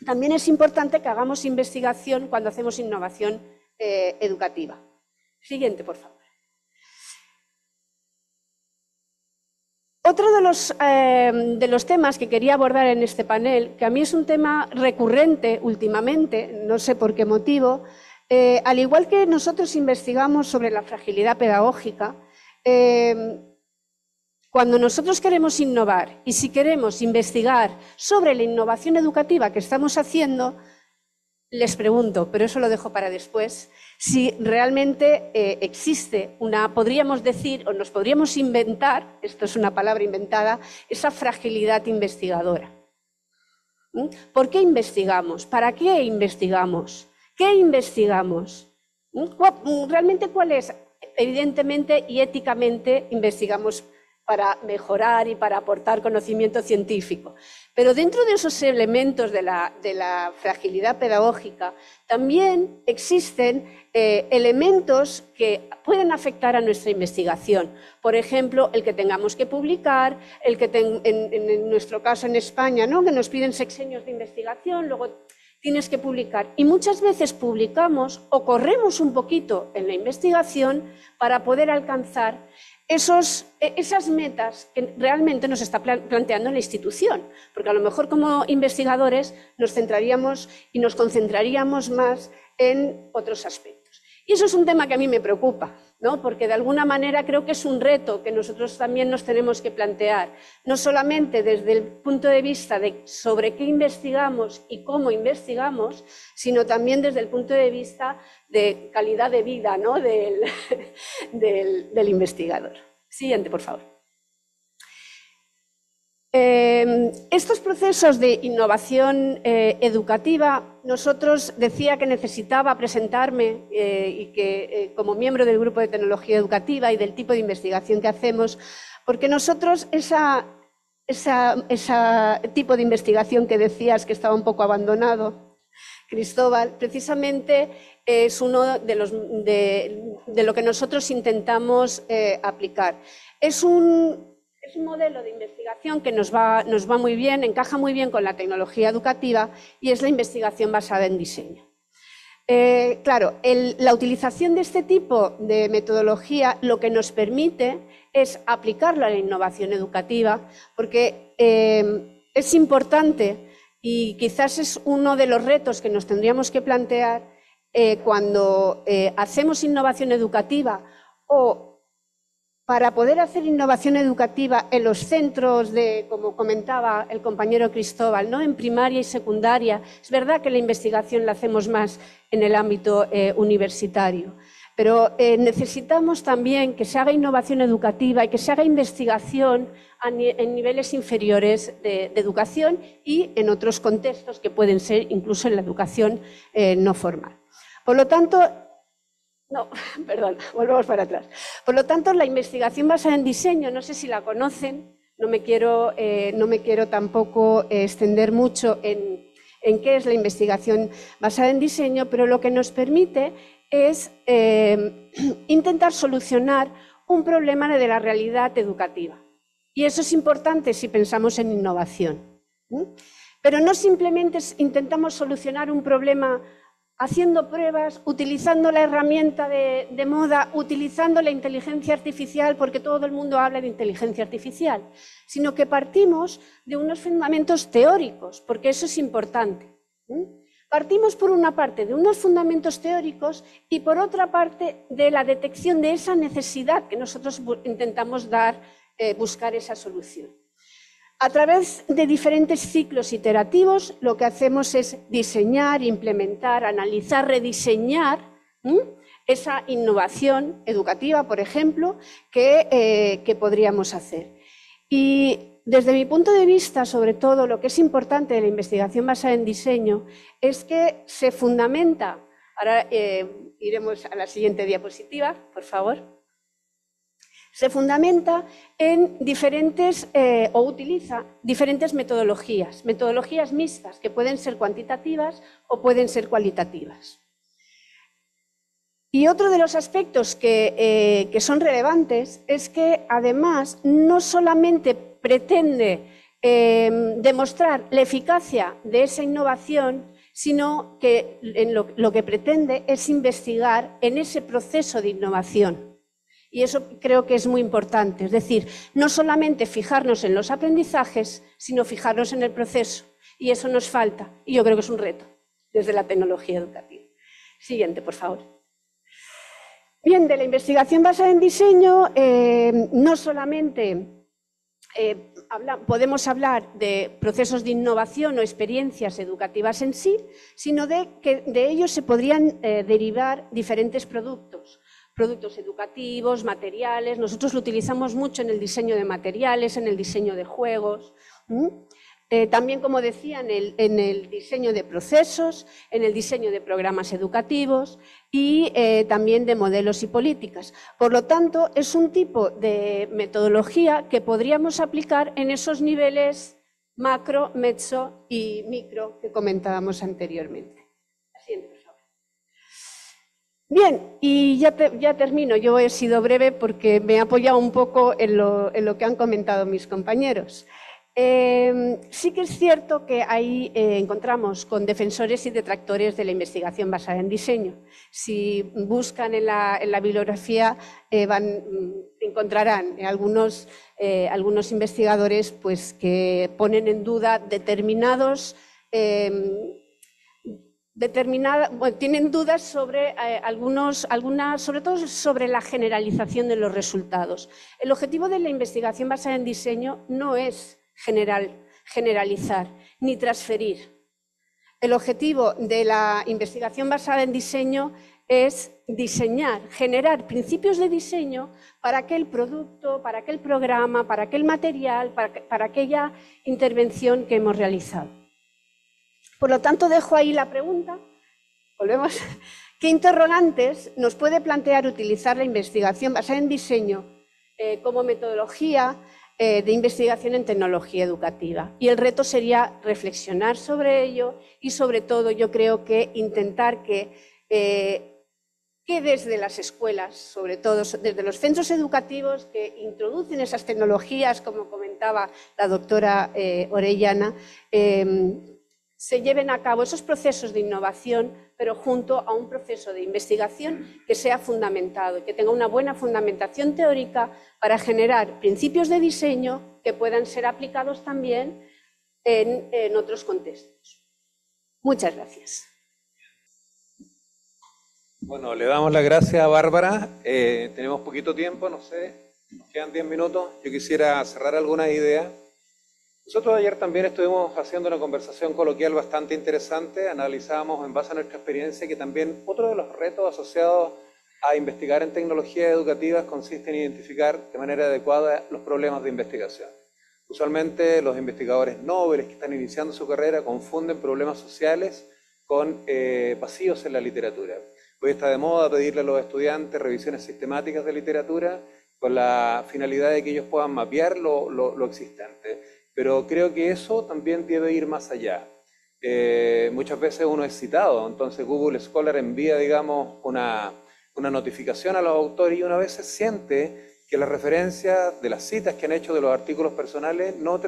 también es importante que hagamos investigación cuando hacemos innovación educativa. Siguiente, por favor. Otro de los temas que quería abordar en este panel, que a mí es un tema recurrente últimamente, no sé por qué motivo, al igual que nosotros investigamos sobre la fragilidad pedagógica, cuando nosotros queremos innovar y si queremos investigar sobre la innovación educativa que estamos haciendo, les pregunto, pero eso lo dejo para después, si realmente existe podríamos decir, o nos podríamos inventar, esto es una palabra inventada, esa fragilidad investigadora. ¿Por qué investigamos? ¿Para qué investigamos? ¿Qué investigamos? ¿Realmente cuál es? Evidentemente y éticamente investigamos para mejorar y para aportar conocimiento científico. Pero dentro de esos elementos de la fragilidad pedagógica también existen elementos que pueden afectar a nuestra investigación. Por ejemplo, el que tengamos que publicar, el que en nuestro caso en España, ¿no? Que nos piden sexenios de investigación, luego tienes que publicar. Y muchas veces publicamos o corremos un poquito en la investigación para poder alcanzar esas metas que realmente nos está planteando la institución, porque a lo mejor como investigadores nos centraríamos y nos concentraríamos más en otros aspectos. Y eso es un tema que a mí me preocupa, ¿no? Porque de alguna manera creo que es un reto que nosotros también nos tenemos que plantear, no solamente desde el punto de vista de sobre qué investigamos y cómo investigamos, sino también desde el punto de vista de calidad de vida, ¿no? del investigador. Siguiente, por favor. Estos procesos de innovación educativa, nosotros decía que necesitaba presentarme y que como miembro del grupo de tecnología educativa y del tipo de investigación que hacemos, porque nosotros ese tipo de investigación que decías que estaba un poco abandonado, Cristóbal, precisamente es uno de lo que nosotros intentamos aplicar. Es un modelo de investigación que nos va muy bien, encaja muy bien con la tecnología educativa y es la investigación basada en diseño. Claro, la utilización de este tipo de metodología lo que nos permite es aplicarlo a la innovación educativa porque es importante y quizás es uno de los retos que nos tendríamos que plantear cuando hacemos innovación educativa o para poder hacer innovación educativa en los centros de, como comentaba el compañero Cristóbal, ¿no? En primaria y secundaria. Es verdad que la investigación la hacemos más en el ámbito universitario, pero necesitamos también que se haga innovación educativa y que se haga investigación en niveles inferiores de educación y en otros contextos que pueden ser incluso en la educación no formal. Por lo tanto, no, perdón, volvemos para atrás. Por lo tanto, la investigación basada en diseño, no sé si la conocen, no me quiero tampoco extender mucho en qué es la investigación basada en diseño, pero lo que nos permite es intentar solucionar un problema de la realidad educativa. Y eso es importante si pensamos en innovación. Pero no simplemente intentamos solucionar un problema haciendo pruebas, utilizando la herramienta de moda, utilizando la inteligencia artificial, porque todo el mundo habla de inteligencia artificial, sino que partimos de unos fundamentos teóricos, porque eso es importante. Partimos por una parte de unos fundamentos teóricos y por otra parte de la detección de esa necesidad que nosotros intentamos buscar esa solución. A través de diferentes ciclos iterativos, lo que hacemos es diseñar, implementar, analizar, rediseñar esa innovación educativa, por ejemplo, que podríamos hacer. Y desde mi punto de vista, sobre todo, lo que es importante de la investigación basada en diseño es que se fundamenta. Ahora iremos a la siguiente diapositiva, por favor. Se fundamenta en diferentes, o utiliza diferentes metodologías mixtas que pueden ser cuantitativas o pueden ser cualitativas. Y otro de los aspectos que son relevantes es que además no solamente pretende demostrar la eficacia de esa innovación, sino que lo que pretende es investigar en ese proceso de innovación. Y eso creo que es muy importante, es decir, no solamente fijarnos en los aprendizajes, sino fijarnos en el proceso. Y eso nos falta, y yo creo que es un reto desde la tecnología educativa. Siguiente, por favor. Bien, de la investigación basada en diseño, no solamente podemos hablar de procesos de innovación o experiencias educativas en sí, sino de que de ellos se podrían derivar diferentes productos educativos, materiales. Nosotros lo utilizamos mucho en el diseño de materiales, en el diseño de juegos, también, como decía, en el diseño de procesos, en el diseño de programas educativos y también de modelos y políticas. Por lo tanto, es un tipo de metodología que podríamos aplicar en esos niveles macro, meso y micro que comentábamos anteriormente. Bien, y ya termino. Yo he sido breve porque me he apoyado un poco en lo que han comentado mis compañeros. Sí que es cierto que ahí encontramos con defensores y detractores de la investigación basada en diseño. Si buscan en la bibliografía encontrarán algunos investigadores pues, que ponen en duda tienen dudas sobre sobre todo sobre la generalización de los resultados. El objetivo de la investigación basada en diseño no es generalizar ni transferir. El objetivo de la investigación basada en diseño es diseñar, generar principios de diseño para aquel producto, para aquel programa, para aquel material, para aquella intervención que hemos realizado. Por lo tanto, dejo ahí la pregunta. Volvemos. ¿Qué interrogantes nos puede plantear utilizar la investigación basada en diseño como metodología de investigación en tecnología educativa? Y el reto sería reflexionar sobre ello y, sobre todo, yo creo que intentar que desde las escuelas, sobre todo desde los centros educativos que introducen esas tecnologías, como comentaba la doctora Orellana, se lleven a cabo esos procesos de innovación, pero junto a un proceso de investigación que sea fundamentado y que tenga una buena fundamentación teórica para generar principios de diseño que puedan ser aplicados también en otros contextos. Muchas gracias. Bueno, le damos las gracias a Bárbara. Tenemos poquito tiempo, no sé. Quedan 10 minutos. Yo quisiera cerrar algunas ideas. Nosotros ayer también estuvimos haciendo una conversación coloquial bastante interesante. Analizábamos en base a nuestra experiencia que también otro de los retos asociados a investigar en tecnologías educativas consiste en identificar de manera adecuada los problemas de investigación. Usualmente los investigadores nobles que están iniciando su carrera confunden problemas sociales con vacíos en la literatura. Hoy está de moda pedirle a los estudiantes revisiones sistemáticas de literatura con la finalidad de que ellos puedan mapear lo existente. Pero creo que eso también debe ir más allá. Muchas veces uno es citado, entonces Google Scholar envía, digamos, una notificación a los autores y una vez se siente que las referencias de las citas que han hecho de los artículos personales no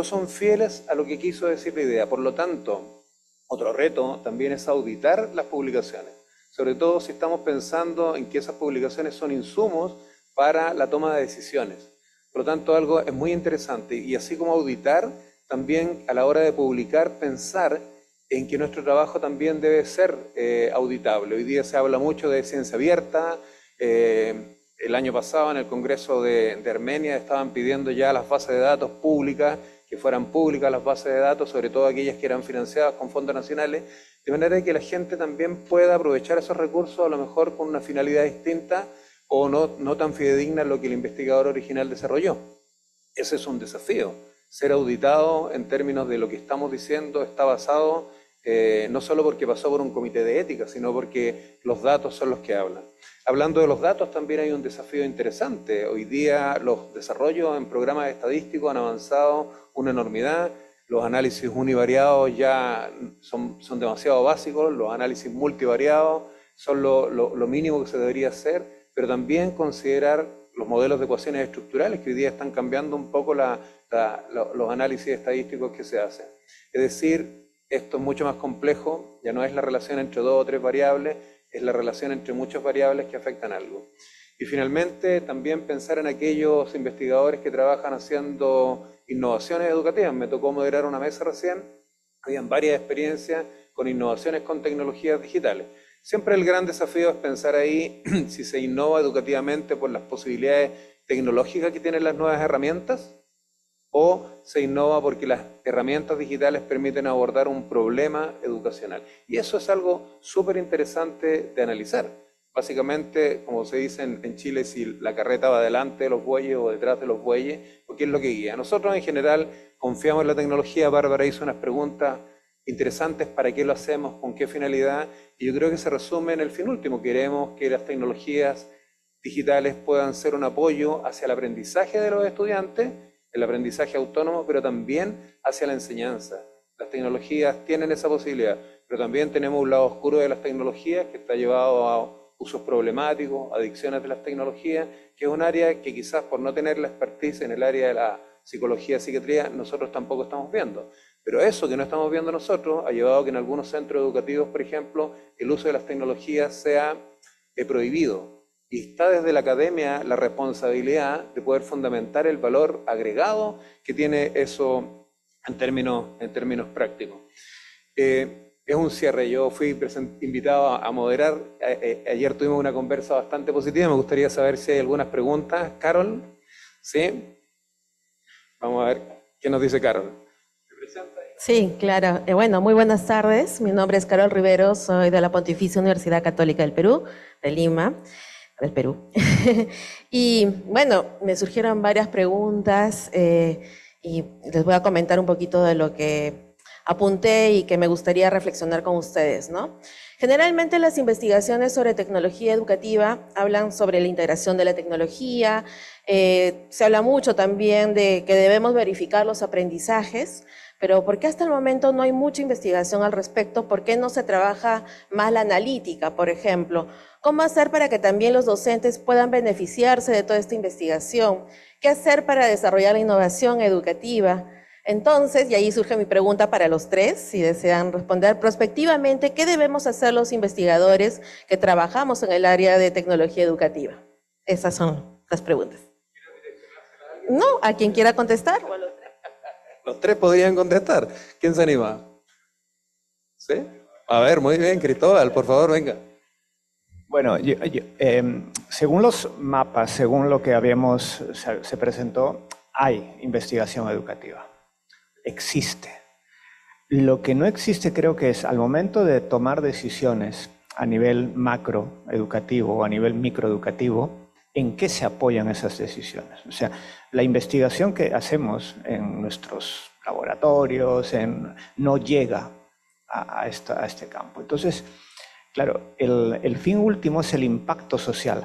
son fieles a lo que quiso decir la idea. Por lo tanto, otro reto también es auditar las publicaciones, sobre todo si estamos pensando en que esas publicaciones son insumos para la toma de decisiones. Por lo tanto, algo es muy interesante y así como auditar, también a la hora de publicar, pensar en que nuestro trabajo también debe ser auditable. Hoy día se habla mucho de ciencia abierta. El año pasado en el Congreso de Armenia estaban pidiendo ya las bases de datos públicas, que fueran públicas las bases de datos, sobre todo aquellas que eran financiadas con fondos nacionales, de manera que la gente también pueda aprovechar esos recursos a lo mejor con una finalidad distinta o no tan fidedigna a lo que el investigador original desarrolló. Ese es un desafío. Ser auditado en términos de lo que estamos diciendo está basado no solo porque pasó por un comité de ética, sino porque los datos son los que hablan. Hablando de los datos, también hay un desafío interesante. Hoy día los desarrollos en programas estadísticos han avanzado una enormidad. Los análisis univariados ya son demasiado básicos, los análisis multivariados son lo mínimo que se debería hacer, pero también considerar los modelos de ecuaciones estructurales que hoy día están cambiando un poco los análisis estadísticos que se hacen. Es decir, esto es mucho más complejo, ya no es la relación entre 2 o 3 variables, es la relación entre muchas variables que afectan algo. Y finalmente, también pensar en aquellos investigadores que trabajan haciendo innovaciones educativas. Me tocó moderar una mesa recién, habían varias experiencias con innovaciones con tecnologías digitales. Siempre el gran desafío es pensar ahí si se innova educativamente por las posibilidades tecnológicas que tienen las nuevas herramientas o se innova porque las herramientas digitales permiten abordar un problema educacional. Y eso es algo súper interesante de analizar. Básicamente, como se dice en Chile, si la carreta va delante de los bueyes o detrás de los bueyes, o qué es lo que guía. Nosotros en general confiamos en la tecnología. Bárbara hizo unas preguntas interesantes, ¿para qué lo hacemos? ¿Con qué finalidad? Y yo creo que se resume en el fin último. Queremos que las tecnologías digitales puedan ser un apoyo hacia el aprendizaje de los estudiantes, el aprendizaje autónomo, pero también hacia la enseñanza. Las tecnologías tienen esa posibilidad, pero también tenemos un lado oscuro de las tecnologías que está llevado a usos problemáticos, adicciones de las tecnologías, que es un área que quizás por no tener la expertise en el área de la psicología y psiquiatría, nosotros tampoco estamos viendo. Pero eso que no estamos viendo nosotros ha llevado a que en algunos centros educativos, por ejemplo, el uso de las tecnologías sea prohibido. Y está desde la academia la responsabilidad de poder fundamentar el valor agregado que tiene eso en términos prácticos. Es un cierre. Yo fui invitado a moderar. Ayer tuvimos una conversa bastante positiva. Me gustaría saber si hay algunas preguntas. Carol, ¿sí? Vamos a ver qué nos dice Carol. Sí, claro. Bueno, muy buenas tardes. Mi nombre es Carol Rivero, soy de la Pontificia Universidad Católica del Perú, de Lima, del Perú. Y bueno, me surgieron varias preguntas y les voy a comentar un poquito de lo que apunté y que me gustaría reflexionar con ustedes, ¿no? Generalmente las investigaciones sobre tecnología educativa hablan sobre la integración de la tecnología, se habla mucho también de que debemos verificar los aprendizajes, pero ¿por qué hasta el momento no hay mucha investigación al respecto? ¿Por qué no se trabaja más la analítica, por ejemplo? ¿Cómo hacer para que también los docentes puedan beneficiarse de toda esta investigación? ¿Qué hacer para desarrollar la innovación educativa? Entonces, y ahí surge mi pregunta para los tres, si desean responder prospectivamente, ¿qué debemos hacer los investigadores que trabajamos en el área de tecnología educativa? Esas son las preguntas. No, a quien quiera contestar. Los tres podrían contestar. ¿Quién se anima? ¿Sí? A ver, muy bien, Cristóbal, por favor, venga. Bueno, según los mapas, según lo que se presentó, hay investigación educativa. Existe. Lo que no existe creo que es al momento de tomar decisiones a nivel macroeducativo o a nivel microeducativo, ¿en qué se apoyan esas decisiones? O sea, la investigación que hacemos en nuestros laboratorios no llega a este campo. Entonces, claro, el fin último es el impacto social,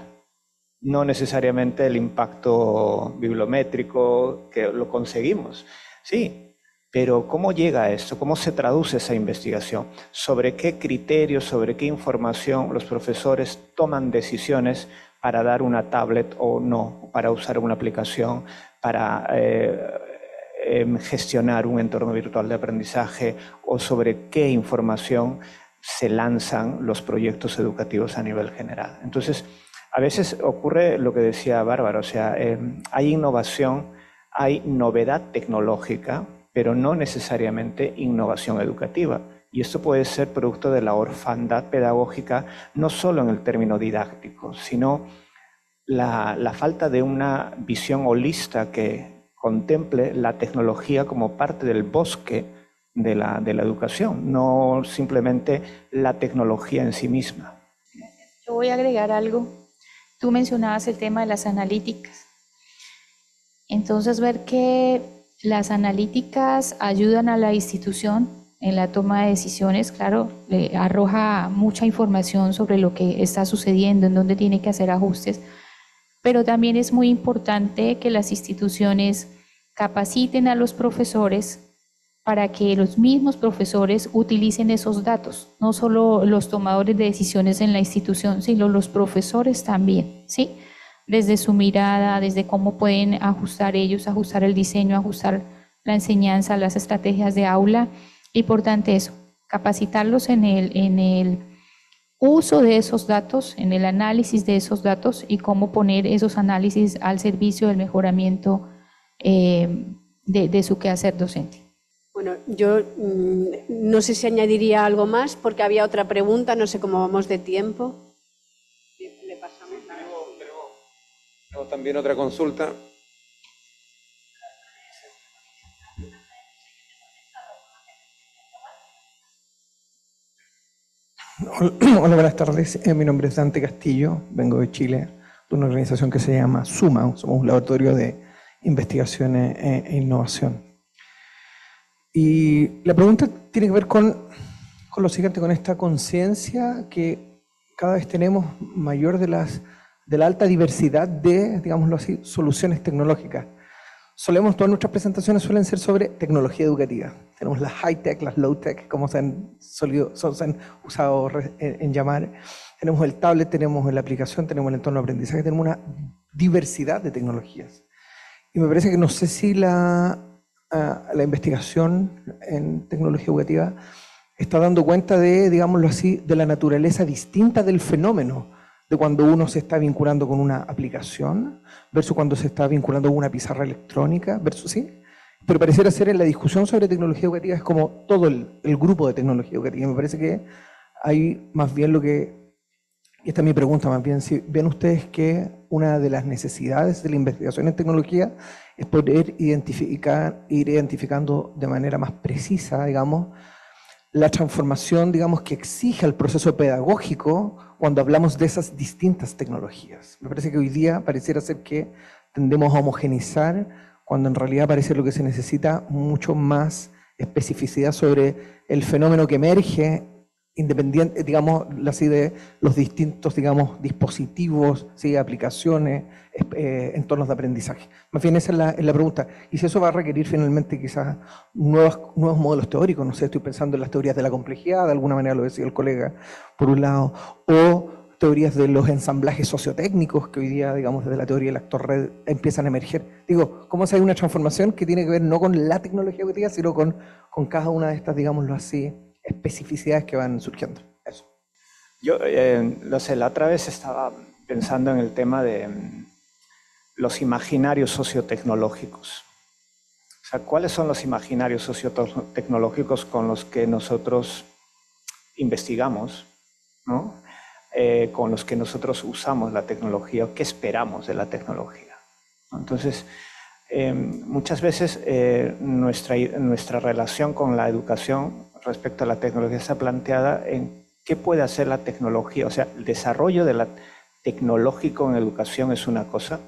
no necesariamente el impacto bibliométrico, que lo conseguimos. Sí, pero ¿cómo llega a esto? ¿Cómo se traduce esa investigación? ¿Sobre qué criterios, sobre qué información los profesores toman decisiones para dar una tablet o no, para usar una aplicación, para gestionar un entorno virtual de aprendizaje, o sobre qué información se lanzan los proyectos educativos a nivel general? Entonces, a veces ocurre lo que decía Bárbara, o sea, hay innovación, hay novedad tecnológica, pero no necesariamente innovación educativa. Y esto puede ser producto de la orfandad pedagógica, no solo en el término didáctico, sino la falta de una visión holista que contemple la tecnología como parte del bosque de la educación, no simplemente la tecnología en sí misma. Yo voy a agregar algo. Tú mencionabas el tema de las analíticas. Entonces, ver que las analíticas ayudan a la institución en la toma de decisiones, claro, le arroja mucha información sobre lo que está sucediendo, en dónde tiene que hacer ajustes, pero también es muy importante que las instituciones capaciten a los profesores para que los mismos profesores utilicen esos datos, no solo los tomadores de decisiones en la institución, sino los profesores también, ¿sí? Desde su mirada, desde cómo pueden ajustar ellos, ajustar el diseño, ajustar la enseñanza, las estrategias de aula. Importante eso, capacitarlos en el uso de esos datos, en el análisis de esos datos y cómo poner esos análisis al servicio del mejoramiento de su quehacer docente. Bueno, yo no sé si añadiría algo más porque había otra pregunta, no sé cómo vamos de tiempo. Le pasamos. Tengo también otra consulta. Hola, buenas tardes. Mi nombre es Dante Castillo, vengo de Chile, de una organización que se llama SUMA, somos un laboratorio de investigación e innovación. Y la pregunta tiene que ver con lo siguiente, con esta conciencia que cada vez tenemos mayor de la alta diversidad de, digámoslo así, soluciones tecnológicas. Todas nuestras presentaciones suelen ser sobre tecnología educativa. Tenemos las high-tech, las low-tech, como se han usado en llamar. Tenemos el tablet, tenemos la aplicación, tenemos el entorno de aprendizaje, tenemos una diversidad de tecnologías. Y me parece que no sé si la investigación en tecnología educativa está dando cuenta de, digámoslo así, de la naturaleza distinta del fenómeno, de cuando uno se está vinculando con una aplicación versus cuando se está vinculando con una pizarra electrónica, versus sí. Pero pareciera ser en la discusión sobre tecnología educativa es como todo el grupo de tecnología educativa. Me parece que hay más bien y esta es mi pregunta más bien, si ven ustedes que una de las necesidades de la investigación en tecnología es poder ir identificando de manera más precisa, digamos, la transformación, digamos, que exige el proceso pedagógico cuando hablamos de esas distintas tecnologías. Me parece que hoy día pareciera ser que tendemos a homogenizar cuando en realidad parece lo que se necesita mucho más especificidad sobre el fenómeno que emerge, independiente, digamos, así de los distintos, digamos, dispositivos, ¿sí? Aplicaciones, entornos de aprendizaje. Más bien esa es la pregunta. Y si eso va a requerir finalmente quizás nuevos modelos teóricos, no sé, estoy pensando en las teorías de la complejidad, de alguna manera lo decía el colega, por un lado, o teorías de los ensamblajes sociotécnicos que hoy día, digamos, desde la teoría del actor red empiezan a emerger. Digo, ¿cómo se hay una transformación que tiene que ver no con la tecnología educativa, sino con cada una de estas, digámoslo así, especificidades que van surgiendo? Eso. Yo, no sé, la otra vez estaba pensando en el tema de los imaginarios sociotecnológicos. O sea, ¿cuáles son los imaginarios sociotecnológicos con los que nosotros investigamos, ¿no? con los que nosotros usamos la tecnología o qué esperamos de la tecnología, ¿no? Entonces, muchas veces nuestra relación con la educación respecto a la tecnología está planteada en qué puede hacer la tecnología. O sea, el desarrollo tecnológico en educación es una cosa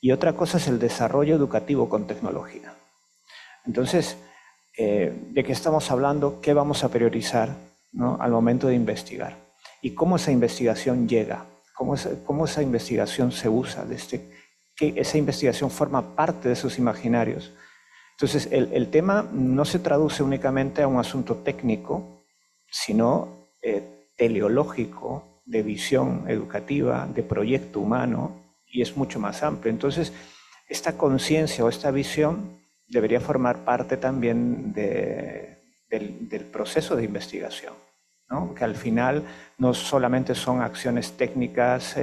y otra cosa es el desarrollo educativo con tecnología. Entonces, ¿de qué estamos hablando? ¿Qué vamos a priorizar, ¿no?, al momento de investigar? ¿Y cómo esa investigación llega? ¿Cómo esa investigación se usa? Que esa investigación forma parte de esos imaginarios. Entonces, el tema no se traduce únicamente a un asunto técnico, sino teleológico, de visión educativa, de proyecto humano, y es mucho más amplio. Entonces, esta conciencia o esta visión debería formar parte también del proceso de investigación, ¿no? Que al final no solamente son acciones técnicas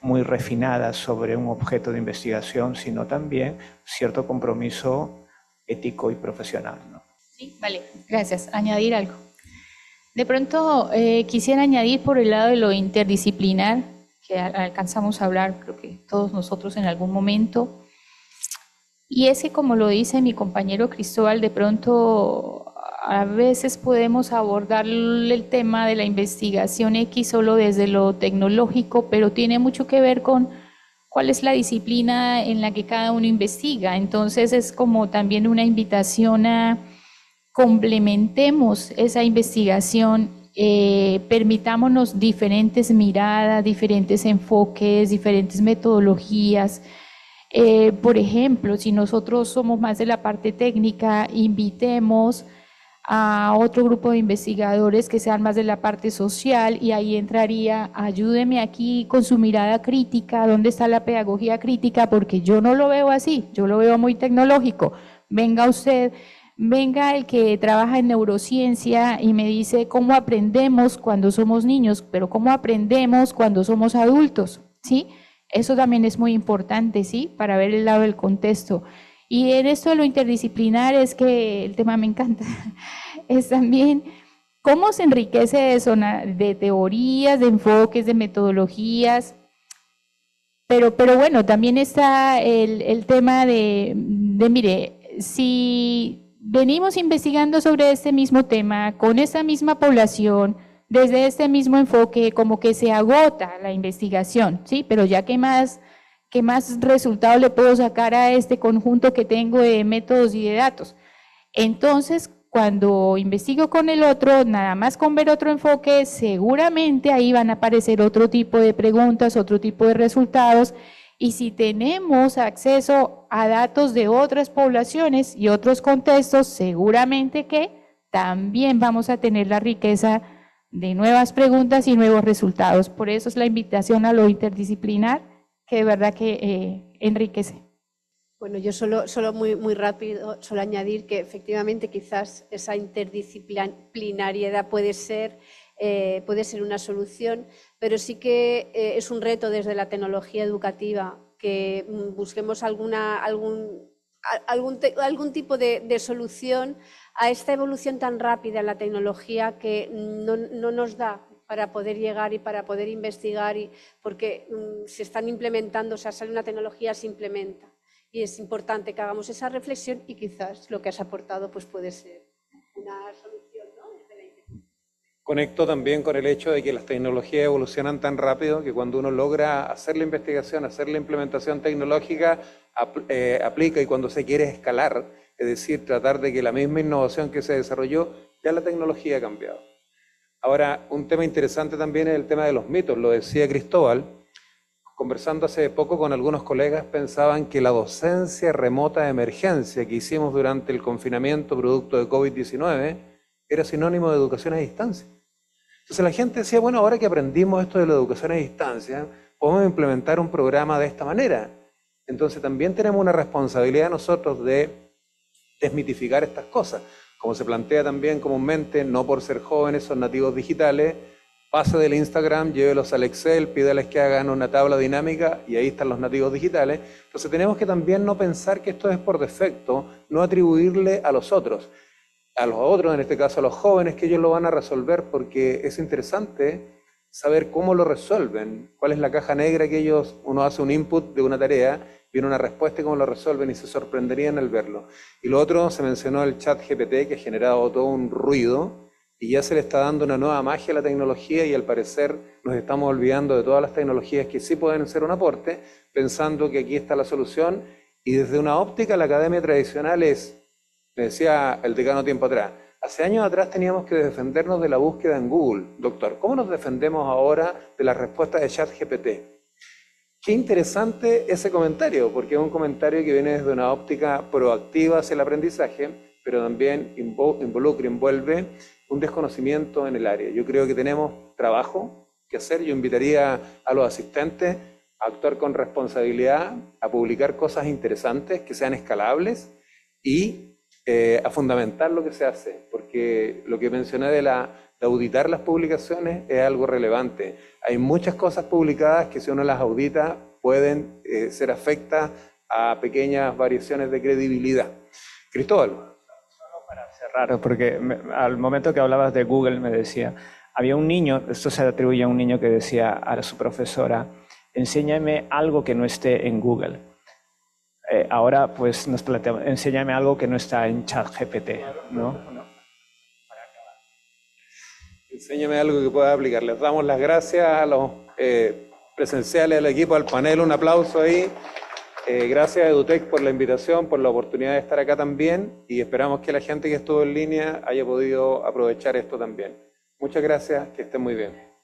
muy refinadas sobre un objeto de investigación, sino también cierto compromiso ético y profesional, ¿no? Sí, vale, gracias. Añadir algo. De pronto quisiera añadir por el lado de lo interdisciplinar, que alcanzamos a hablar, creo que todos nosotros en algún momento, y es que, como lo dice mi compañero Cristóbal, de pronto a veces podemos abordar el tema de la investigación X solo desde lo tecnológico, pero tiene mucho que ver con cuál es la disciplina en la que cada uno investiga. Entonces es como también una invitación a complementemos esa investigación, permitámonos diferentes miradas, diferentes enfoques, diferentes metodologías. Por ejemplo, si nosotros somos más de la parte técnica, invitemos a otro grupo de investigadores que sean más de la parte social, y ahí entraría, ayúdeme aquí con su mirada crítica, ¿dónde está la pedagogía crítica? Porque yo no lo veo así, yo lo veo muy tecnológico. Venga usted, venga el que trabaja en neurociencia y me dice cómo aprendemos cuando somos niños, pero cómo aprendemos cuando somos adultos, ¿sí? Eso también es muy importante, ¿sí? Para ver el lado del contexto. Y en esto de lo interdisciplinar es que el tema me encanta, es también cómo se enriquece eso de teorías, de enfoques, de metodologías, pero bueno, también está el tema mire, si venimos investigando sobre este mismo tema, con esta misma población, desde este mismo enfoque, como que se agota la investigación, ¿sí? Pero ya ¿qué más resultado le puedo sacar a este conjunto que tengo de métodos y de datos? Entonces, cuando investigo con el otro, nada más con ver otro enfoque, seguramente ahí van a aparecer otro tipo de preguntas, otro tipo de resultados. Y si tenemos acceso a datos de otras poblaciones y otros contextos, seguramente que también vamos a tener la riqueza de nuevas preguntas y nuevos resultados. Por eso es la invitación a lo interdisciplinar, que de verdad que enriquece. Bueno, yo solo muy rápido, solo añadir que efectivamente quizás esa interdisciplinariedad puede ser una solución, pero sí que es un reto desde la tecnología educativa que busquemos algún tipo de solución a esta evolución tan rápida en la tecnología que no nos da para poder llegar y para poder investigar, porque se están implementando, o sea, sale una tecnología, se implementa. Y es importante que hagamos esa reflexión y quizás lo que has aportado pues puede ser una solución, ¿no? Conecto también con el hecho de que las tecnologías evolucionan tan rápido que cuando uno logra hacer la investigación, hacer la implementación tecnológica, aplica, y cuando se quiere escalar, es decir, tratar de que la misma innovación que se desarrolló, ya la tecnología ha cambiado. Ahora, un tema interesante también es el tema de los mitos, lo decía Cristóbal. Conversando hace poco con algunos colegas, pensaban que la docencia remota de emergencia que hicimos durante el confinamiento producto de COVID-19 era sinónimo de educación a distancia. Entonces la gente decía, bueno, ahora que aprendimos esto de la educación a distancia, podemos implementar un programa de esta manera. Entonces también tenemos una responsabilidad nosotros de desmitificar estas cosas. Como se plantea también comúnmente, no por ser jóvenes son nativos digitales, pase del Instagram, llévelos al Excel, pídales que hagan una tabla dinámica y ahí están los nativos digitales. Entonces tenemos que también no pensar que esto es por defecto, no atribuirle a los otros, en este caso a los jóvenes, que ellos lo van a resolver, porque es interesante saber cómo lo resuelven, cuál es la caja negra que uno hace un input de una tarea, viene una respuesta y cómo lo resuelven, y se sorprenderían al verlo. Y lo otro, se mencionó el chat GPT, que ha generado todo un ruido, y ya se le está dando una nueva magia a la tecnología, y al parecer nos estamos olvidando de todas las tecnologías que sí pueden ser un aporte, pensando que aquí está la solución, y desde una óptica la academia tradicional es, me decía el decano tiempo atrás, hace años atrás teníamos que defendernos de la búsqueda en Google. Doctor, ¿cómo nos defendemos ahora de las respuestas de ChatGPT? Qué interesante ese comentario, porque es un comentario que viene desde una óptica proactiva hacia el aprendizaje, pero también envuelve un desconocimiento en el área. Yo creo que tenemos trabajo que hacer. Yo invitaría a los asistentes a actuar con responsabilidad, a publicar cosas interesantes que sean escalables y a fundamentar lo que se hace, porque lo que mencioné de auditar las publicaciones es algo relevante. Hay muchas cosas publicadas que si uno las audita pueden ser afectas a pequeñas variaciones de credibilidad. Cristóbal. Solo para cerrar, porque al momento que hablabas de Google me decía, había un niño, esto se atribuye a un niño que decía a su profesora, enséñame algo que no esté en Google. Ahora pues nos planteamos, enséñame algo que no está en ChatGPT, ¿no? Enséñame algo que pueda aplicar. Les damos las gracias a los presenciales, al equipo, al panel, un aplauso ahí. Gracias a EduTech por la invitación, por la oportunidad de estar acá también, y esperamos que la gente que estuvo en línea haya podido aprovechar esto también. Muchas gracias, que estén muy bien.